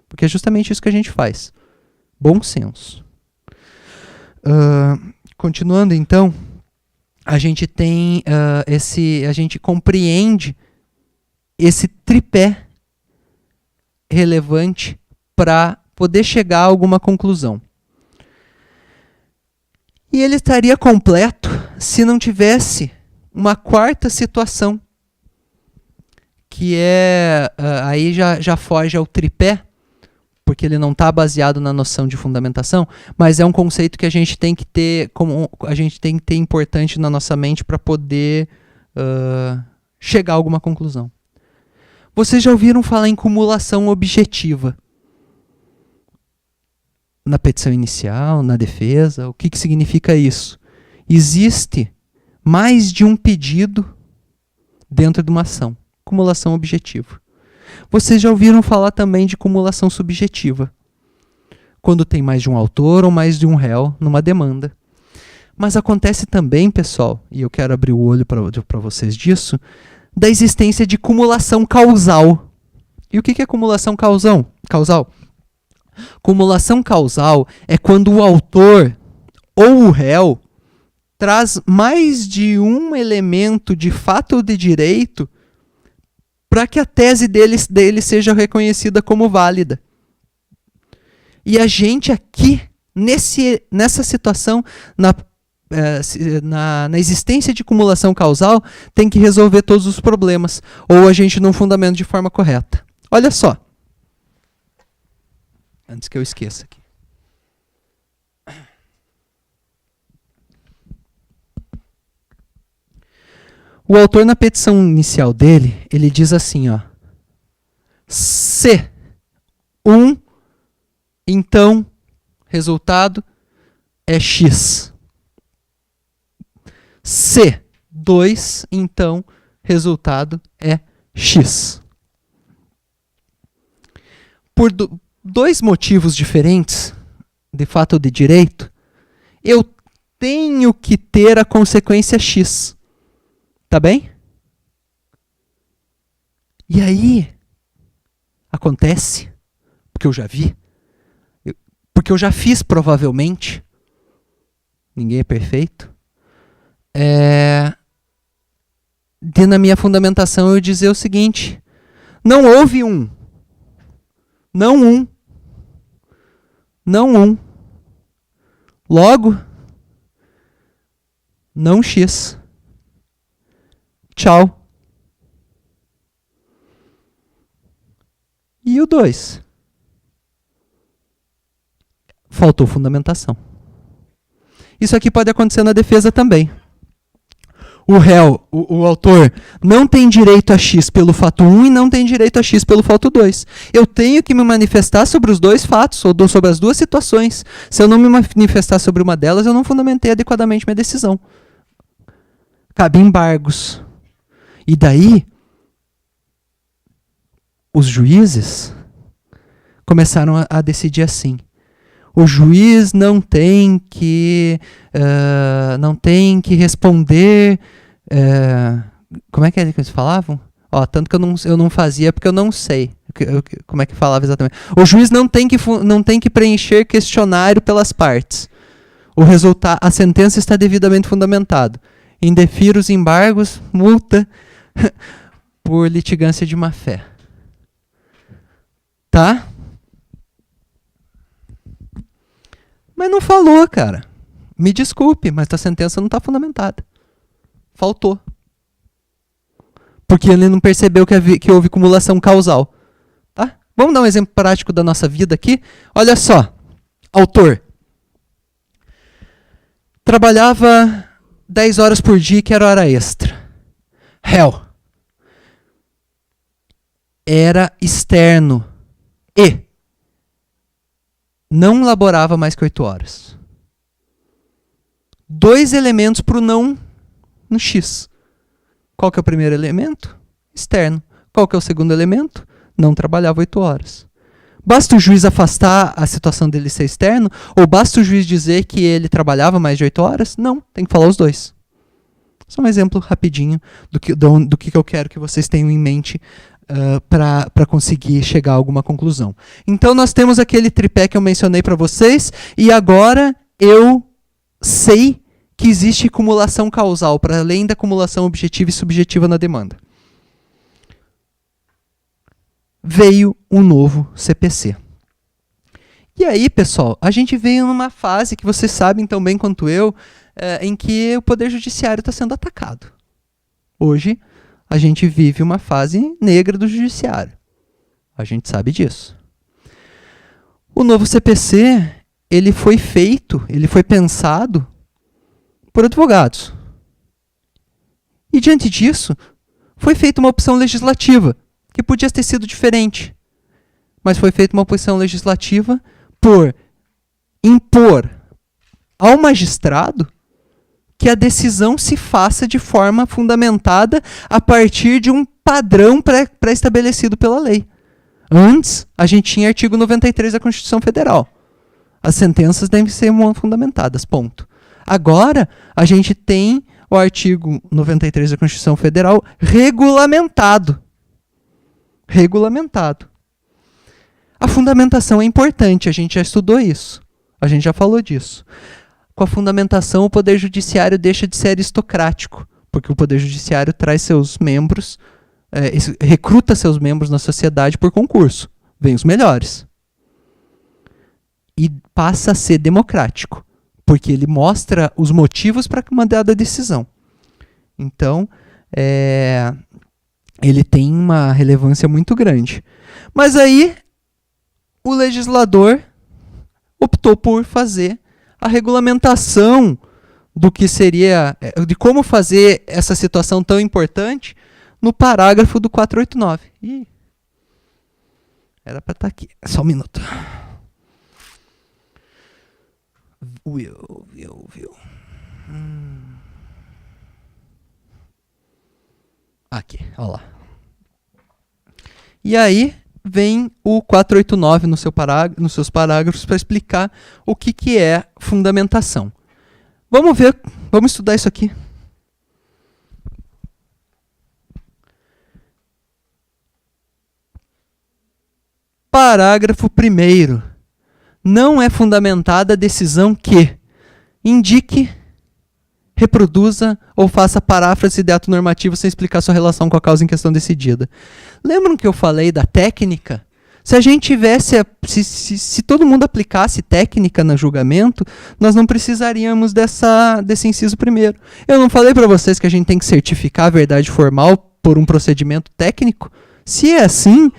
Porque é justamente isso que a gente faz. Bom senso. Continuando, então, a gente tem a gente compreende esse tripé relevante para poder chegar a alguma conclusão. E ele estaria completo se não tivesse uma quarta situação, que aí já foge ao tripé, porque ele não está baseado na noção de fundamentação, mas é um conceito que a gente tem que ter, importante na nossa mente para poder chegar a alguma conclusão. Vocês já ouviram falar em cumulação objetiva? Na petição inicial, na defesa, o que significa isso? Existe mais de um pedido dentro de uma ação. Cumulação objetiva. Vocês já ouviram falar também de cumulação subjetiva, quando tem mais de um autor ou mais de um réu numa demanda. Mas acontece também, pessoal, e eu quero abrir o olho para vocês disso, da existência de cumulação causal. E o que é cumulação causal? Cumulação causal é quando o autor ou o réu traz mais de um elemento de fato ou de direito para que a tese dele seja reconhecida como válida. E a gente aqui, nessa situação, na existência de cumulação causal, tem que resolver todos os problemas, ou a gente não fundamenta de forma correta. Olha só. Antes que eu esqueça aqui. O autor, na petição inicial dele, ele diz assim, ó: se 1, então, resultado é X. Se 2, então, resultado é X. Por dois motivos diferentes, de fato ou de direito, eu tenho que ter a consequência X. Tá bem? E aí, acontece, porque eu já vi, porque eu já fiz provavelmente, ninguém é perfeito, de na minha fundamentação eu dizer o seguinte: não houve um, não um, logo, não X. Tchau. E o 2? Faltou fundamentação. Isso aqui pode acontecer na defesa também. O réu, o autor, não tem direito a X pelo fato 1 e não tem direito a X pelo fato 2. Eu tenho que me manifestar sobre os dois fatos, ou sobre as duas situações. Se eu não me manifestar sobre uma delas, eu não fundamentei adequadamente minha decisão. Cabe embargos. E daí, os juízes começaram a decidir assim: o juiz não tem que responder. Como é que eles falavam? Tanto que eu não fazia porque eu não sei como é que falava exatamente. O juiz não tem que preencher questionário pelas partes. A sentença está devidamente fundamentada. Indefiro os embargos, multa por litigância de má-fé. Tá? Mas não falou, cara. Me desculpe, mas a sentença não está fundamentada. Faltou. Porque ele não percebeu que houve cumulação causal. Tá? Vamos dar um exemplo prático da nossa vida aqui? Olha só. Autor. Trabalhava 10 horas por dia, que era hora extra. Réu. Era externo. E não laborava mais que 8 horas. 2 elementos para o não no X. Qual que é o primeiro elemento? Externo. Qual que é o segundo elemento? Não trabalhava 8 horas. Basta o juiz afastar a situação dele ser externo? Ou basta o juiz dizer que ele trabalhava mais de 8 horas? Não, tem que falar os dois. Só um exemplo rapidinho do que eu quero que vocês tenham em mente para conseguir chegar a alguma conclusão. Então nós temos aquele tripé que eu mencionei para vocês, e agora eu sei que existe cumulação causal, para além da cumulação objetiva e subjetiva na demanda. Veio um novo CPC. E aí, pessoal, a gente veio numa fase que vocês sabem tão bem quanto eu, em que o Poder Judiciário está sendo atacado. Hoje, a gente vive uma fase negra do Judiciário. A gente sabe disso. O novo CPC, ele foi pensado por advogados. E diante disso, foi feita uma opção legislativa, que podia ter sido diferente. Mas foi feita uma opção legislativa por impor ao magistrado que a decisão se faça de forma fundamentada a partir de um padrão pré-estabelecido pela lei. Antes, a gente tinha artigo 93 da Constituição Federal. As sentenças devem ser fundamentadas, ponto. Agora, a gente tem o artigo 93 da Constituição Federal regulamentado. Regulamentado. A fundamentação é importante, a gente já estudou isso. A gente já falou disso. Com a fundamentação, o Poder Judiciário deixa de ser aristocrático, porque o Poder Judiciário traz seus membros, recruta seus membros na sociedade por concurso. Vem os melhores. E passa a ser democrático, porque ele mostra os motivos para uma dada decisão. Então, ele tem uma relevância muito grande. Mas aí, o legislador optou por fazer a regulamentação do que seria, de como fazer essa situação tão importante no parágrafo do 489. Ih, era para estar aqui. Só um minuto. Viu. Aqui, olha lá. E aí vem o 489 nos seus parágrafos para explicar o que é fundamentação. Vamos estudar isso aqui. Parágrafo 1º. Não é fundamentada a decisão que indique, reproduza ou faça paráfrase de ato normativo sem explicar sua relação com a causa em questão decidida. Lembram que eu falei da técnica? Se a gente tivesse, se todo mundo aplicasse técnica no julgamento, nós não precisaríamos desse inciso primeiro. Eu não falei para vocês que a gente tem que certificar a verdade formal por um procedimento técnico? Se é assim,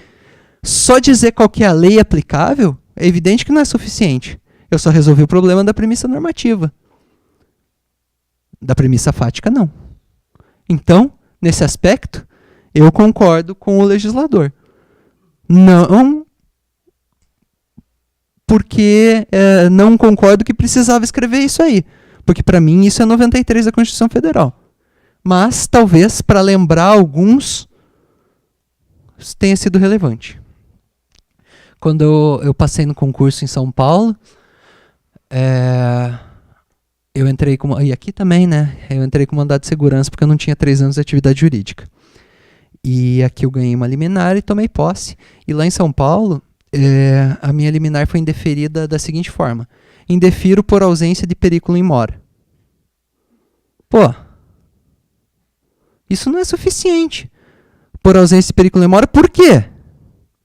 só dizer qual que é a lei aplicável, é evidente que não é suficiente. Eu só resolvi o problema da premissa normativa. Da premissa fática, não. Então, nesse aspecto, eu concordo com o legislador. Não porque não concordo que precisava escrever isso aí. Porque, para mim, isso é 93 da Constituição Federal. Mas, talvez, para lembrar alguns, tenha sido relevante. Quando eu passei no concurso em São Paulo, eu entrei com... E aqui também, né? Eu entrei com mandado de segurança porque eu não tinha 3 anos de atividade jurídica. E aqui eu ganhei uma liminar e tomei posse. E lá em São Paulo, a minha liminar foi indeferida da seguinte forma. Indefiro por ausência de periculum in mora. Pô, isso não é suficiente. Por ausência de periculum in mora, por quê?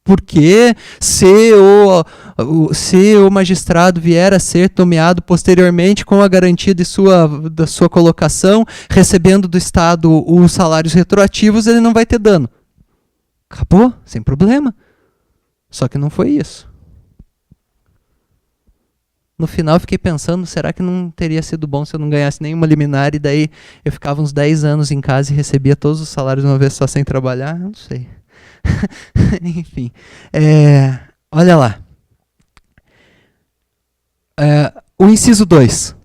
Porque se o magistrado vier a ser nomeado posteriormente com a garantia da sua colocação, recebendo do Estado os salários retroativos, ele não vai ter dano. Acabou, sem problema. Só que não foi isso. No final eu fiquei pensando, será que não teria sido bom se eu não ganhasse nenhuma liminar e daí eu ficava uns 10 anos em casa e recebia todos os salários de uma vez só sem trabalhar? Eu não sei. Enfim, olha lá. O inciso 2.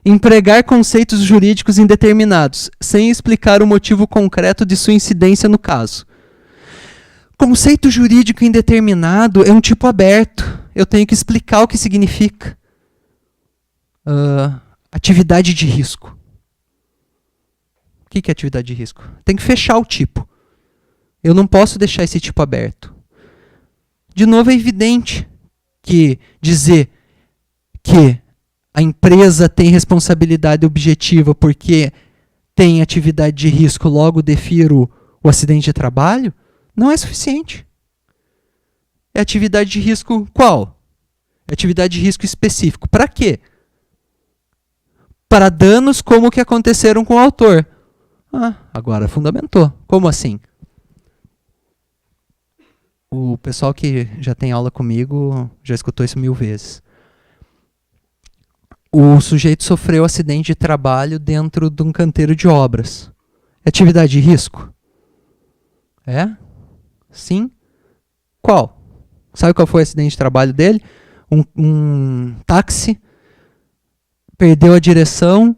empregar conceitos jurídicos indeterminados, sem explicar o motivo concreto de sua incidência no caso. Conceito jurídico indeterminado é um tipo aberto. Eu tenho que explicar o que significa. Atividade de risco. O que é atividade de risco? Tem que fechar o tipo. Eu não posso deixar esse tipo aberto. De novo, é evidente que dizer que a empresa tem responsabilidade objetiva porque tem atividade de risco, logo defiro o acidente de trabalho, não é suficiente. É atividade de risco qual? É atividade de risco específico. Para quê? Para danos como o que aconteceram com o autor. Agora fundamentou. Como assim? O pessoal que já tem aula comigo já escutou isso 1000 vezes. O sujeito sofreu acidente de trabalho dentro de um canteiro de obras. É atividade de risco? É? Sim? Qual? Sabe qual foi o acidente de trabalho dele? Um táxi perdeu a direção,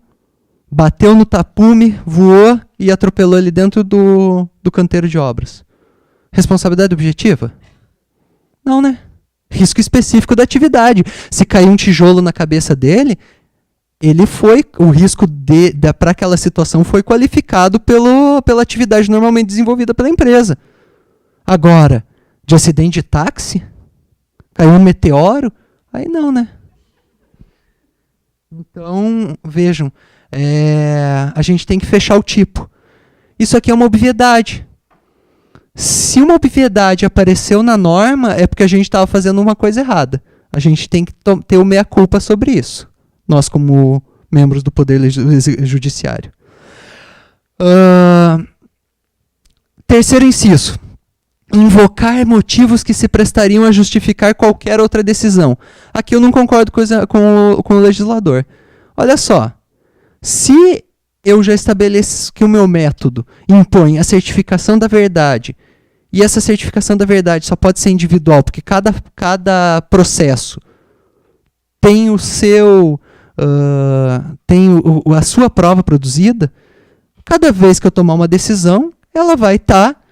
bateu no tapume, voou e atropelou ele dentro do canteiro de obras. Responsabilidade objetiva? Não, né? Risco específico da atividade. Se cair um tijolo na cabeça dele, o risco para aquela situação foi qualificado pela atividade normalmente desenvolvida pela empresa. Agora, de acidente de táxi, caiu um meteoro, aí não, né? Então, vejam, a gente tem que fechar o tipo. Isso aqui é uma obviedade. Se uma obviedade apareceu na norma, é porque a gente estava fazendo uma coisa errada. A gente tem que ter o meia-culpa sobre isso. Nós, como membros do Poder Judiciário. Terceiro inciso. Invocar motivos que se prestariam a justificar qualquer outra decisão. Aqui eu não concordo com o legislador. Olha só. Se eu já estabeleço que o meu método impõe a certificação da verdade, e essa certificação da verdade só pode ser individual, porque cada processo tem a sua prova produzida, cada vez que eu tomar uma decisão, ela vai estar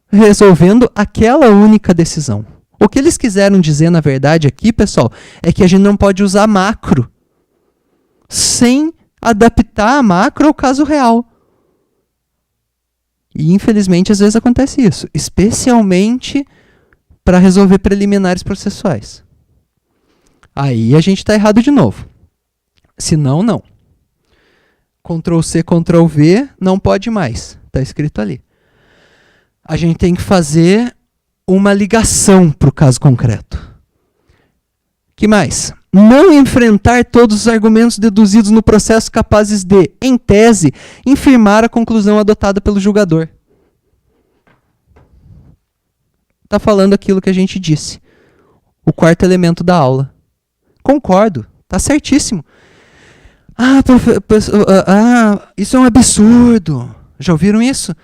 resolvendo aquela única decisão. O que eles quiseram dizer, na verdade, aqui, pessoal, é que a gente não pode usar macro sem adaptar a macro ao caso real. E, infelizmente, às vezes acontece isso, especialmente para resolver preliminares processuais. Aí a gente está errado de novo. Se não, não. Ctrl+C, Ctrl+V, não pode mais. Está escrito ali. A gente tem que fazer uma ligação para o caso concreto. Que mais? Não enfrentar todos os argumentos deduzidos no processo capazes de, em tese, infirmar a conclusão adotada pelo julgador. Está falando aquilo que a gente disse. O quarto elemento da aula. Concordo, está certíssimo. Isso é um absurdo. Já ouviram isso?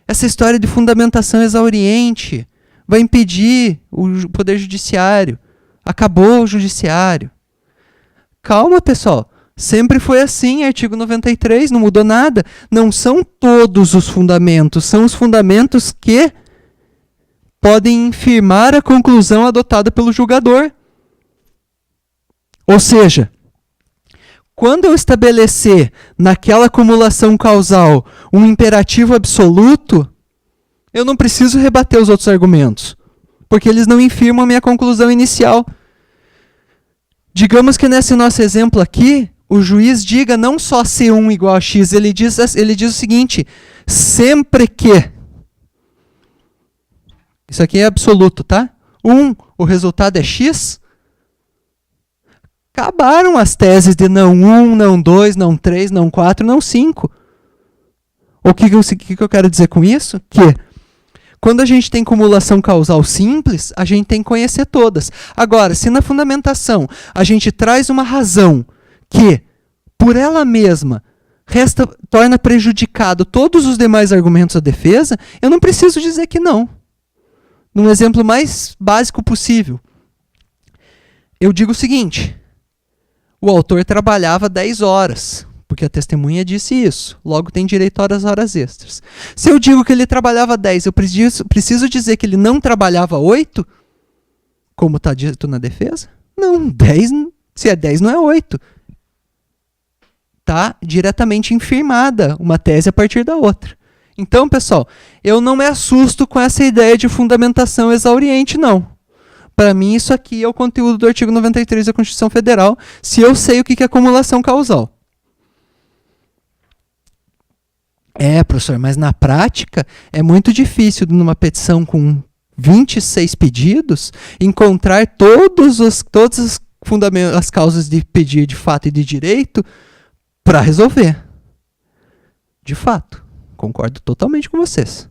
Essa história de fundamentação exauriente vai impedir o Poder Judiciário. Acabou o Judiciário. Calma, pessoal. Sempre foi assim, artigo 93, não mudou nada. Não são todos os fundamentos, são os fundamentos que podem infirmar a conclusão adotada pelo julgador. Ou seja, quando eu estabelecer naquela acumulação causal um imperativo absoluto, eu não preciso rebater os outros argumentos, porque eles não infirmam a minha conclusão inicial. Digamos que nesse nosso exemplo aqui, o juiz diga não só C1 igual a X, ele diz o seguinte, sempre que... Isso aqui é absoluto, tá? O resultado é X. Acabaram as teses de não 1, não 2, não 3, não 4, não 5. O que eu quero dizer com isso? Que quando a gente tem cumulação causal simples, a gente tem que conhecer todas. Agora, se na fundamentação a gente traz uma razão que, por ela mesma, torna prejudicado todos os demais argumentos da defesa, eu não preciso dizer que não. Num exemplo mais básico possível, eu digo o seguinte: o autor trabalhava 10 horas, porque a testemunha disse isso. Logo tem direito às horas extras. Se eu digo que ele trabalhava 10, eu preciso dizer que ele não trabalhava 8? Como está dito na defesa? Não, 10, se é 10 não é 8. Está diretamente infirmada uma tese a partir da outra. Então, pessoal, eu não me assusto com essa ideia de fundamentação exauriente, não. Para mim, isso aqui é o conteúdo do artigo 93 da Constituição Federal, se eu sei o que é acumulação causal. Professor, mas na prática é muito difícil, numa petição com 26 pedidos, encontrar todas as causas de pedir de fato e de direito para resolver. De fato, concordo totalmente com vocês.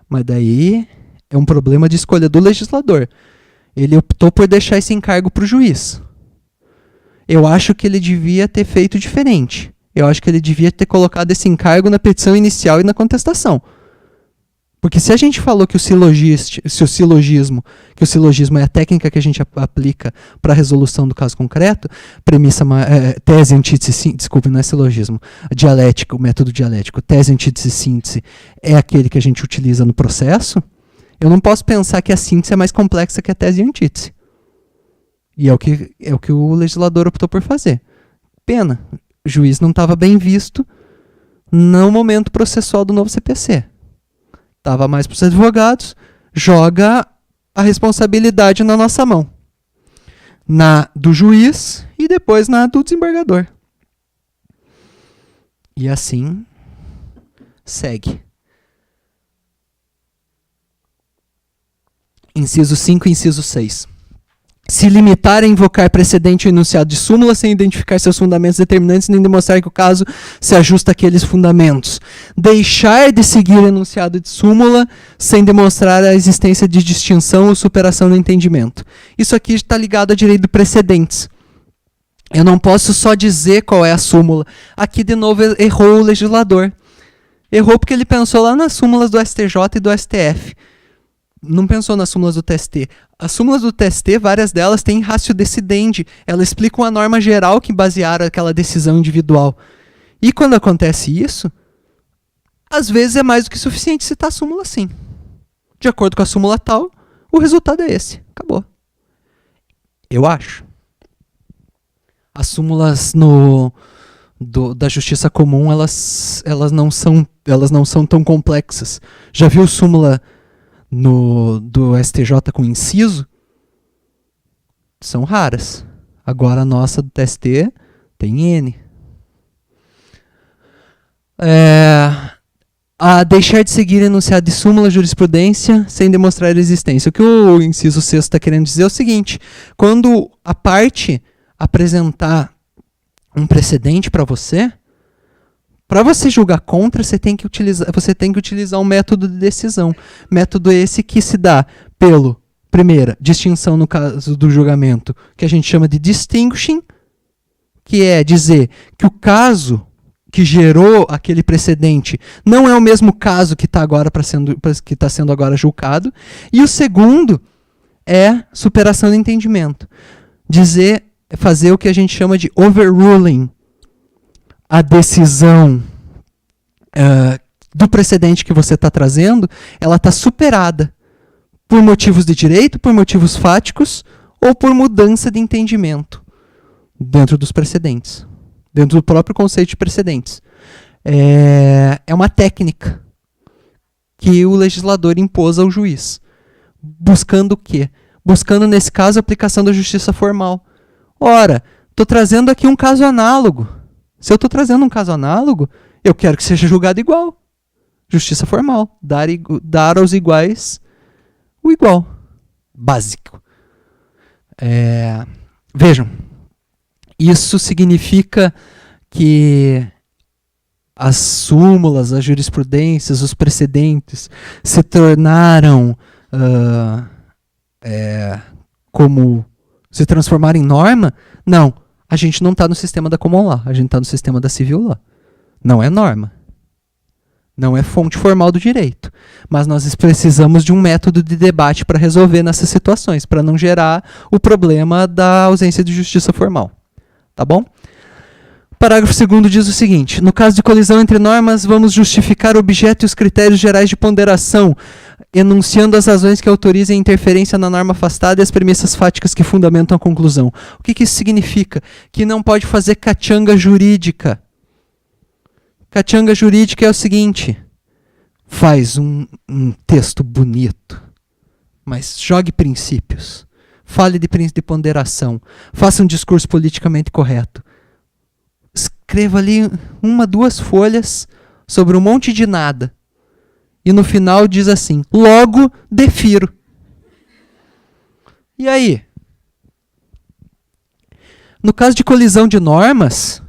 Mas daí é um problema de escolha do legislador. Ele optou por deixar esse encargo para o juiz. Eu acho que ele devia ter feito diferente. Eu acho que ele devia ter colocado esse encargo na petição inicial e na contestação. Porque se a gente falou que o silogismo é a técnica que a gente aplica para a resolução do caso concreto, tese, antítese, síntese, desculpe, não é silogismo, o método dialético, tese, antítese, síntese é aquele que a gente utiliza no processo, eu não posso pensar que a síntese é mais complexa que a tese e a antítese. E é o que o legislador optou por fazer. Pena, o juiz não estava bem visto no momento processual do novo CPC. Estava mais para os advogados, joga a responsabilidade na nossa mão. Na do juiz e depois na do desembargador. E assim segue. Inciso 5 e inciso 6. Se limitar a invocar precedente ou enunciado de súmula sem identificar seus fundamentos determinantes nem demonstrar que o caso se ajusta àqueles fundamentos. Deixar de seguir o enunciado de súmula sem demonstrar a existência de distinção ou superação do entendimento. Isso aqui está ligado a direito de precedentes. Eu não posso só dizer qual é a súmula. Aqui, de novo, errou o legislador. Errou porque ele pensou lá nas súmulas do STJ e do STF. Não pensou nas súmulas do TST. As súmulas do TST, várias delas têm ratio decidendi. Elas explicam a norma geral que basearam aquela decisão individual. E quando acontece isso, às vezes é mais do que suficiente citar a súmula assim. De acordo com a súmula tal, o resultado é esse. Acabou. Eu acho. As súmulas da justiça comum, elas não são tão complexas. Já viu súmula do STJ com inciso? São raras. Agora a nossa do TST tem N. A deixar de seguir enunciado de súmula jurisprudência sem demonstrar a existência. O que o inciso 6 está querendo dizer é o seguinte: quando a parte apresentar um precedente para você julgar contra, você tem que utilizar um método de decisão. Método esse que se dá pelo, primeira, distinção no caso do julgamento, que a gente chama de distinguishing, que é dizer que o caso que gerou aquele precedente não é o mesmo caso que está sendo agora julgado. E o segundo é superação do entendimento. Fazer o que a gente chama de overruling. A decisão do precedente que você está trazendo, ela está superada por motivos de direito, por motivos fáticos ou por mudança de entendimento dentro dos precedentes, dentro do próprio conceito de precedentes. É uma técnica que o legislador impôs ao juiz. Buscando o quê? Buscando, nesse caso, a aplicação da justiça formal. Ora, estou trazendo aqui um caso análogo. Se eu estou trazendo um caso análogo, eu quero que seja julgado igual. Justiça formal. Dar aos iguais o igual. Básico. Vejam, isso significa que as súmulas, as jurisprudências, os precedentes se tornaram se transformaram em norma? Não. A gente não está no sistema da common law, a gente está no sistema da civil law. Não é norma. Não é fonte formal do direito. Mas nós precisamos de um método de debate para resolver nessas situações, para não gerar o problema da ausência de justiça formal. Tá bom? Parágrafo 2º diz o seguinte: no caso de colisão entre normas, vamos justificar o objeto e os critérios gerais de ponderação, enunciando as razões que autorizem a interferência na norma afastada e as premissas fáticas que fundamentam a conclusão. O que isso significa? Que não pode fazer cachanga jurídica. Cachanga jurídica é o seguinte: faz um texto bonito, mas jogue princípios. Fale de princípio de ponderação. Faça um discurso politicamente correto. Escreva ali 1, 2 folhas sobre um monte de nada. E no final diz assim: logo defiro. E aí? No caso de colisão de normas,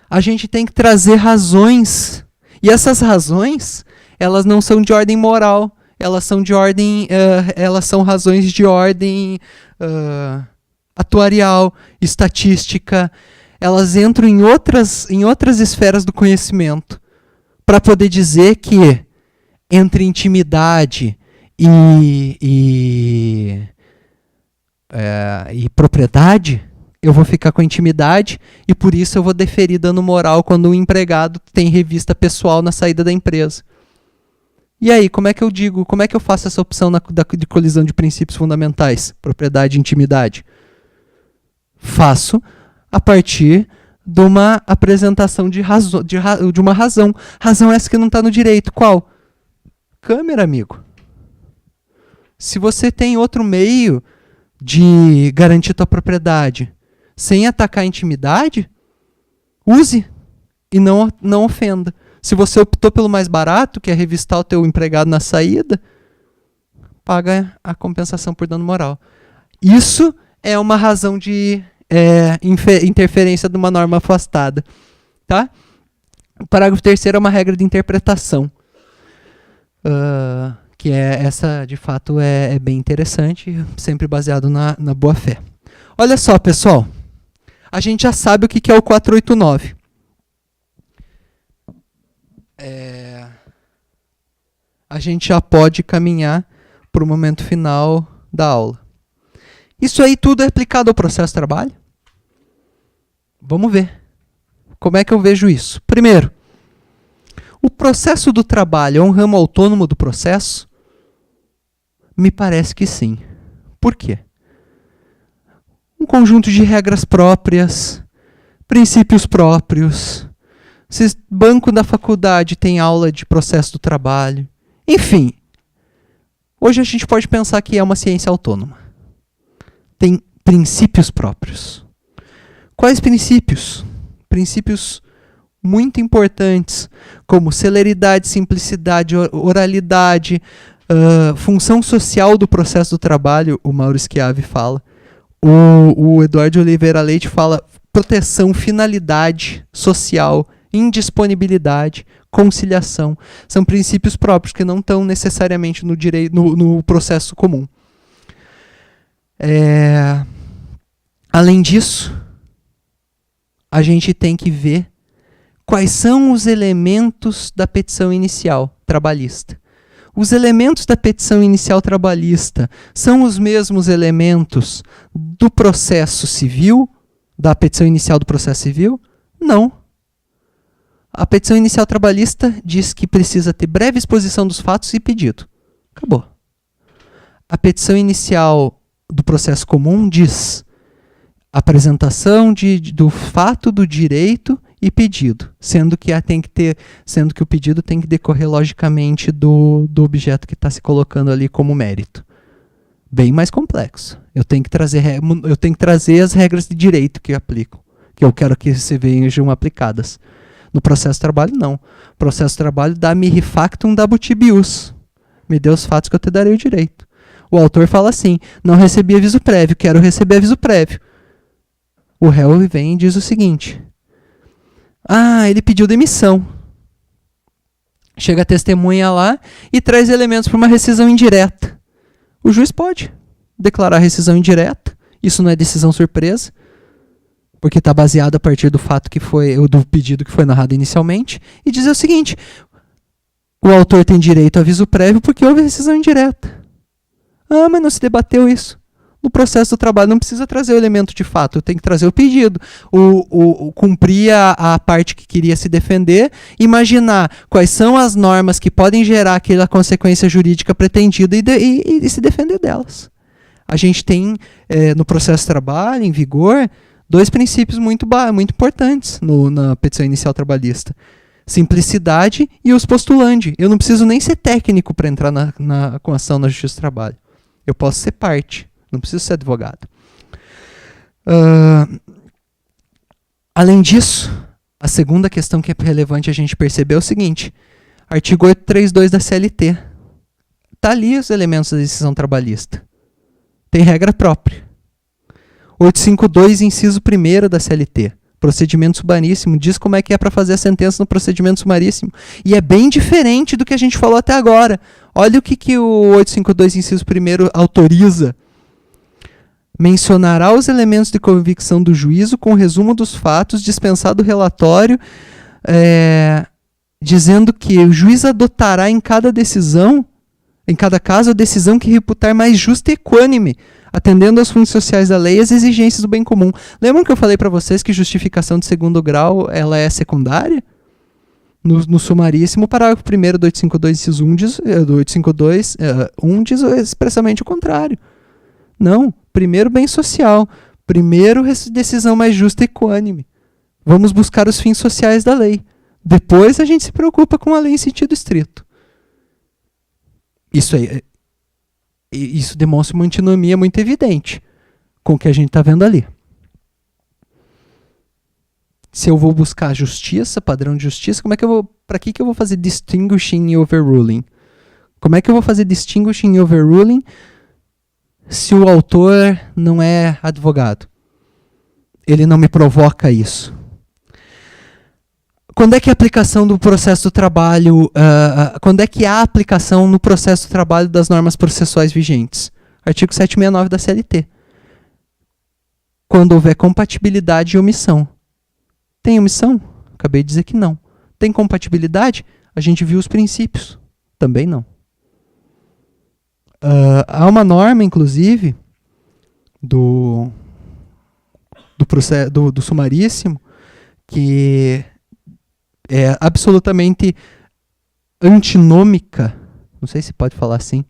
a gente tem que trazer razões. E essas razões, elas não são de ordem moral. Elas são de ordem, elas são razões de ordem atuarial, estatística. Elas entram em outras esferas do conhecimento para poder dizer que entre intimidade e propriedade, eu vou ficar com a intimidade e por isso eu vou deferir dano moral quando um empregado tem revista pessoal na saída da empresa. E aí, como é que eu faço essa opção de colisão de princípios fundamentais, propriedade e intimidade? Faço a partir de uma apresentação de uma razão. Razão essa que não está no direito. Qual? Câmera, amigo. Se você tem outro meio de garantir tua propriedade sem atacar a intimidade, use e não ofenda. Se você optou pelo mais barato, que é revistar o teu empregado na saída, paga a compensação por dano moral. Isso é uma razão de interferência de uma norma afastada. Tá? O parágrafo 3º é uma regra de interpretação. Que essa, de fato, é bem interessante, sempre baseado na boa-fé. Olha só, pessoal. A gente já sabe o que é o 489. A gente já pode caminhar para o momento final da aula. Isso aí tudo é aplicado ao processo de trabalho? Vamos ver. Como é que eu vejo isso? Primeiro, o processo do trabalho é um ramo autônomo do processo? Me parece que sim. Por quê? Um conjunto de regras próprias, princípios próprios. Se banco da faculdade tem aula de processo do trabalho. Enfim, hoje a gente pode pensar que é uma ciência autônoma. Tem princípios próprios. Quais princípios? Princípios muito importantes, como celeridade, simplicidade, oralidade, função social do processo do trabalho, o Mauro Schiavi fala. O Eduardo Oliveira Leite fala proteção, finalidade social, indisponibilidade, conciliação. São princípios próprios que não estão necessariamente no processo comum. Além disso, a gente tem que ver quais são os elementos da petição inicial trabalhista. Os elementos da petição inicial trabalhista são os mesmos elementos do processo civil, da petição inicial do processo civil? Não. A petição inicial trabalhista diz que precisa ter breve exposição dos fatos e pedido. Acabou. A petição inicial do processo comum diz apresentação do fato, do direito e pedido, sendo que o pedido tem que decorrer logicamente do objeto que está se colocando ali como mérito. Bem mais complexo. Eu tenho que trazer as regras de direito que aplicam, que eu quero que sejam aplicadas. No processo de trabalho, não. O processo de trabalho dá mihi factum dabutibius. Me dê os fatos que eu te darei o direito. O autor fala assim: não recebi aviso prévio, quero receber aviso prévio. O réu vem e diz o seguinte: ele pediu demissão. Chega a testemunha lá e traz elementos para uma rescisão indireta. O juiz pode declarar rescisão indireta. Isso não é decisão surpresa, porque está baseado a partir do fato do pedido que foi narrado inicialmente, e dizer o seguinte: o autor tem direito a aviso prévio porque houve rescisão indireta. Mas não se debateu isso. No processo do trabalho não precisa trazer o elemento de fato, eu tenho que trazer o pedido, cumprir a parte que queria se defender, imaginar quais são as normas que podem gerar aquela consequência jurídica pretendida e se defender delas. A gente tem, no processo de trabalho, em vigor, 2 princípios muito importantes na petição inicial trabalhista. Simplicidade e os postulandi. Eu não preciso nem ser técnico para entrar com ação na Justiça do Trabalho. Eu posso ser parte. Não preciso ser advogado. Além disso, a segunda questão que é relevante a gente perceber é o seguinte. Artigo 832 da CLT. Está ali os elementos da decisão trabalhista. Tem regra própria. 852, inciso 1º da CLT. Procedimento sumaríssimo. Diz como é que é para fazer a sentença no procedimento sumaríssimo. E é bem diferente do que a gente falou até agora. Olha o que o 852, inciso 1º autoriza. Mencionará os elementos de convicção do juízo com resumo dos fatos, dispensado o relatório, dizendo que o juiz adotará em cada decisão, em cada caso, a decisão que reputar mais justa e equânime, atendendo aos fundos sociais da lei e às exigências do bem comum. Lembram que eu falei para vocês que justificação de segundo grau ela é secundária? No sumaríssimo, parágrafo 1º do 852, inciso 1 diz expressamente o contrário. Não. Primeiro, bem social. Primeiro, decisão mais justa e equânime. Vamos buscar os fins sociais da lei. Depois, a gente se preocupa com a lei em sentido estrito. Isso demonstra uma antinomia muito evidente com o que a gente está vendo ali. Se eu vou buscar justiça, padrão de justiça, para que eu vou fazer distinguishing e overruling? Como é que eu vou fazer distinguishing e overruling se o autor não é advogado? Ele não me provoca isso. Quando é que a aplicação do processo do trabalho, quando é que há aplicação no processo do trabalho das normas processuais vigentes? Artigo 769 da CLT. Quando houver compatibilidade e omissão. Tem omissão? Acabei de dizer que não. Tem compatibilidade? A gente viu os princípios. Também não. Há uma norma, inclusive, do sumaríssimo, que é absolutamente antinômica, não sei se pode falar assim,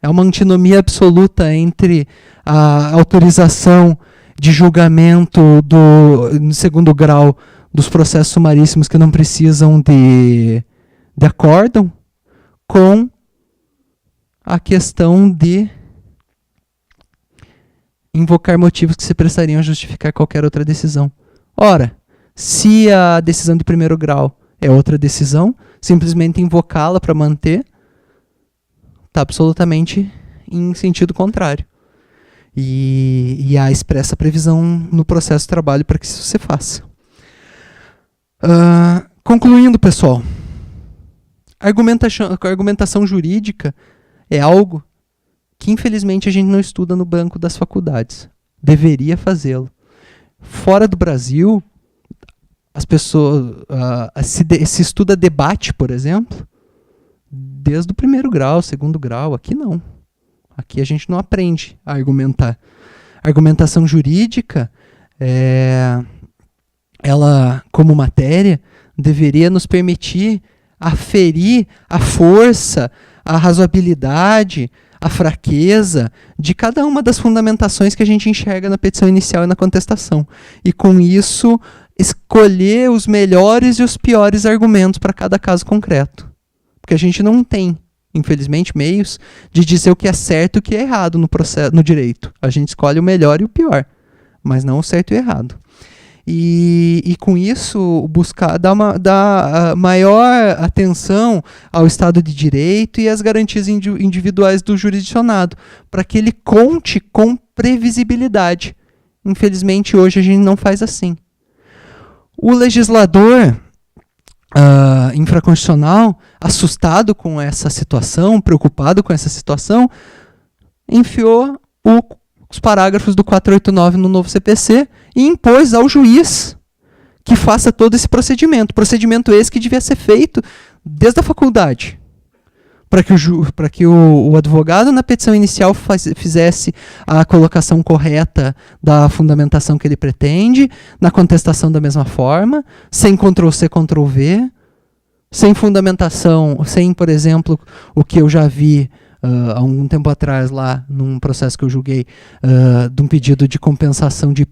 é uma antinomia absoluta entre a autorização de julgamento no segundo grau dos processos sumaríssimos que não precisam de acórdão com a questão de invocar motivos que se prestariam a justificar qualquer outra decisão. Ora, se a decisão de primeiro grau é outra decisão, simplesmente invocá-la para manter está absolutamente em sentido contrário. E há expressa previsão no processo de trabalho para que isso se faça. Concluindo, pessoal, a argumentação jurídica é algo que, infelizmente, a gente não estuda no banco das faculdades. Deveria fazê-lo. Fora do Brasil, as pessoas se estuda debate, por exemplo, desde o primeiro grau, segundo grau. Aqui não. Aqui a gente não aprende a argumentar. A argumentação jurídica, ela, como matéria, deveria nos permitir aferir a força, a razoabilidade, a fraqueza de cada uma das fundamentações que a gente enxerga na petição inicial e na contestação. E, com isso, escolher os melhores e os piores argumentos para cada caso concreto. Porque a gente não tem, infelizmente, meios de dizer o que é certo e o que é errado no direito. A gente escolhe o melhor e o pior, mas não o certo e o errado. E com isso, buscar dar maior atenção ao Estado de Direito e às garantias individuais do jurisdicionado, para que ele conte com previsibilidade. Infelizmente, hoje a gente não faz assim. O legislador infraconstitucional, assustado com essa situação, preocupado com essa situação, enfiou os parágrafos do 489 no novo CPC e impôs ao juiz que faça todo esse procedimento. Procedimento esse que devia ser feito desde a faculdade. para que o advogado na petição inicial fizesse a colocação correta da fundamentação que ele pretende, na contestação da mesma forma, sem Ctrl+C, Ctrl+V, sem fundamentação, sem, por exemplo, o que eu já vi há um tempo atrás lá, num processo que eu julguei, de um pedido de compensação de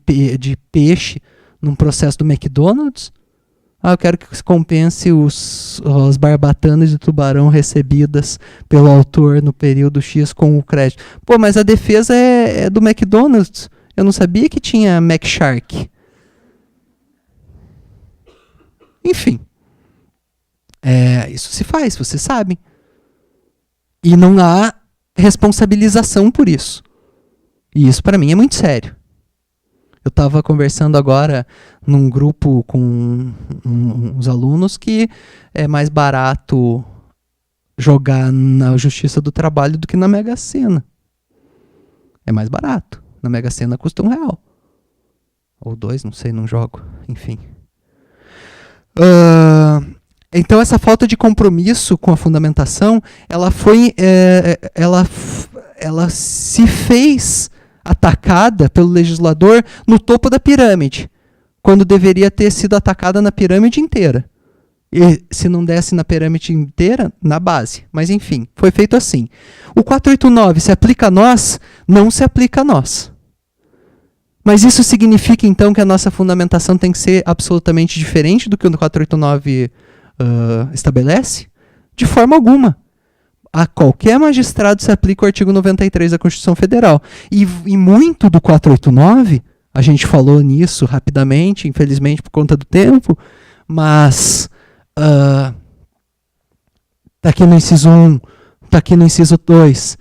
peixe num processo do McDonald's. Eu quero que se compense as barbatanas de tubarão recebidas pelo autor no período X com o crédito. Pô, mas a defesa é do McDonald's. Eu não sabia que tinha McShark. Enfim. Isso se faz, vocês sabem. E não há responsabilização por isso. E isso para mim é muito sério. Eu estava conversando agora num grupo com uns alunos que é mais barato jogar na Justiça do Trabalho do que na Mega Sena. É mais barato. Na Mega Sena custa R$1. Ou R$2, não sei, não jogo. Enfim. Então essa falta de compromisso com a fundamentação, ela se fez atacada pelo legislador no topo da pirâmide, quando deveria ter sido atacada na pirâmide inteira. E se não desse na pirâmide inteira, na base. Mas enfim, foi feito assim. O 489 se aplica a nós? Não se aplica a nós. Mas isso significa então que a nossa fundamentação tem que ser absolutamente diferente do que o 489 estabelece? De forma alguma. A qualquer magistrado se aplica o artigo 93 da Constituição Federal. E muito do 489, a gente falou nisso rapidamente, infelizmente por conta do tempo, mas tá aqui no inciso 1, tá aqui no inciso 2,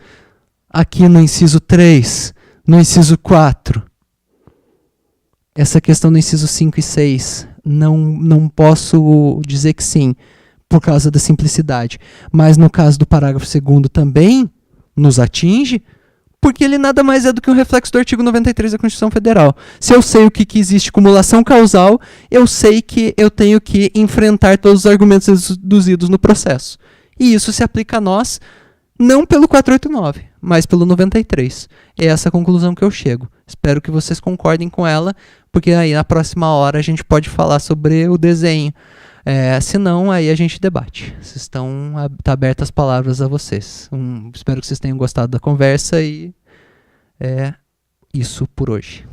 aqui no inciso 3, no inciso 4. Essa questão do inciso 5 e 6, não posso dizer que sim, por causa da simplicidade. Mas no caso do parágrafo 2º também nos atinge, porque ele nada mais é do que um reflexo do artigo 93 da Constituição Federal. Se eu sei o que existe cumulação causal, eu sei que eu tenho que enfrentar todos os argumentos deduzidos no processo. E isso se aplica a nós, não pelo 489, mas pelo 93. É essa a conclusão que eu chego. Espero que vocês concordem com ela, porque aí na próxima hora a gente pode falar sobre o desenho. Se não, aí a gente debate. Tá abertas as palavras a vocês. Espero que vocês tenham gostado da conversa e é isso por hoje.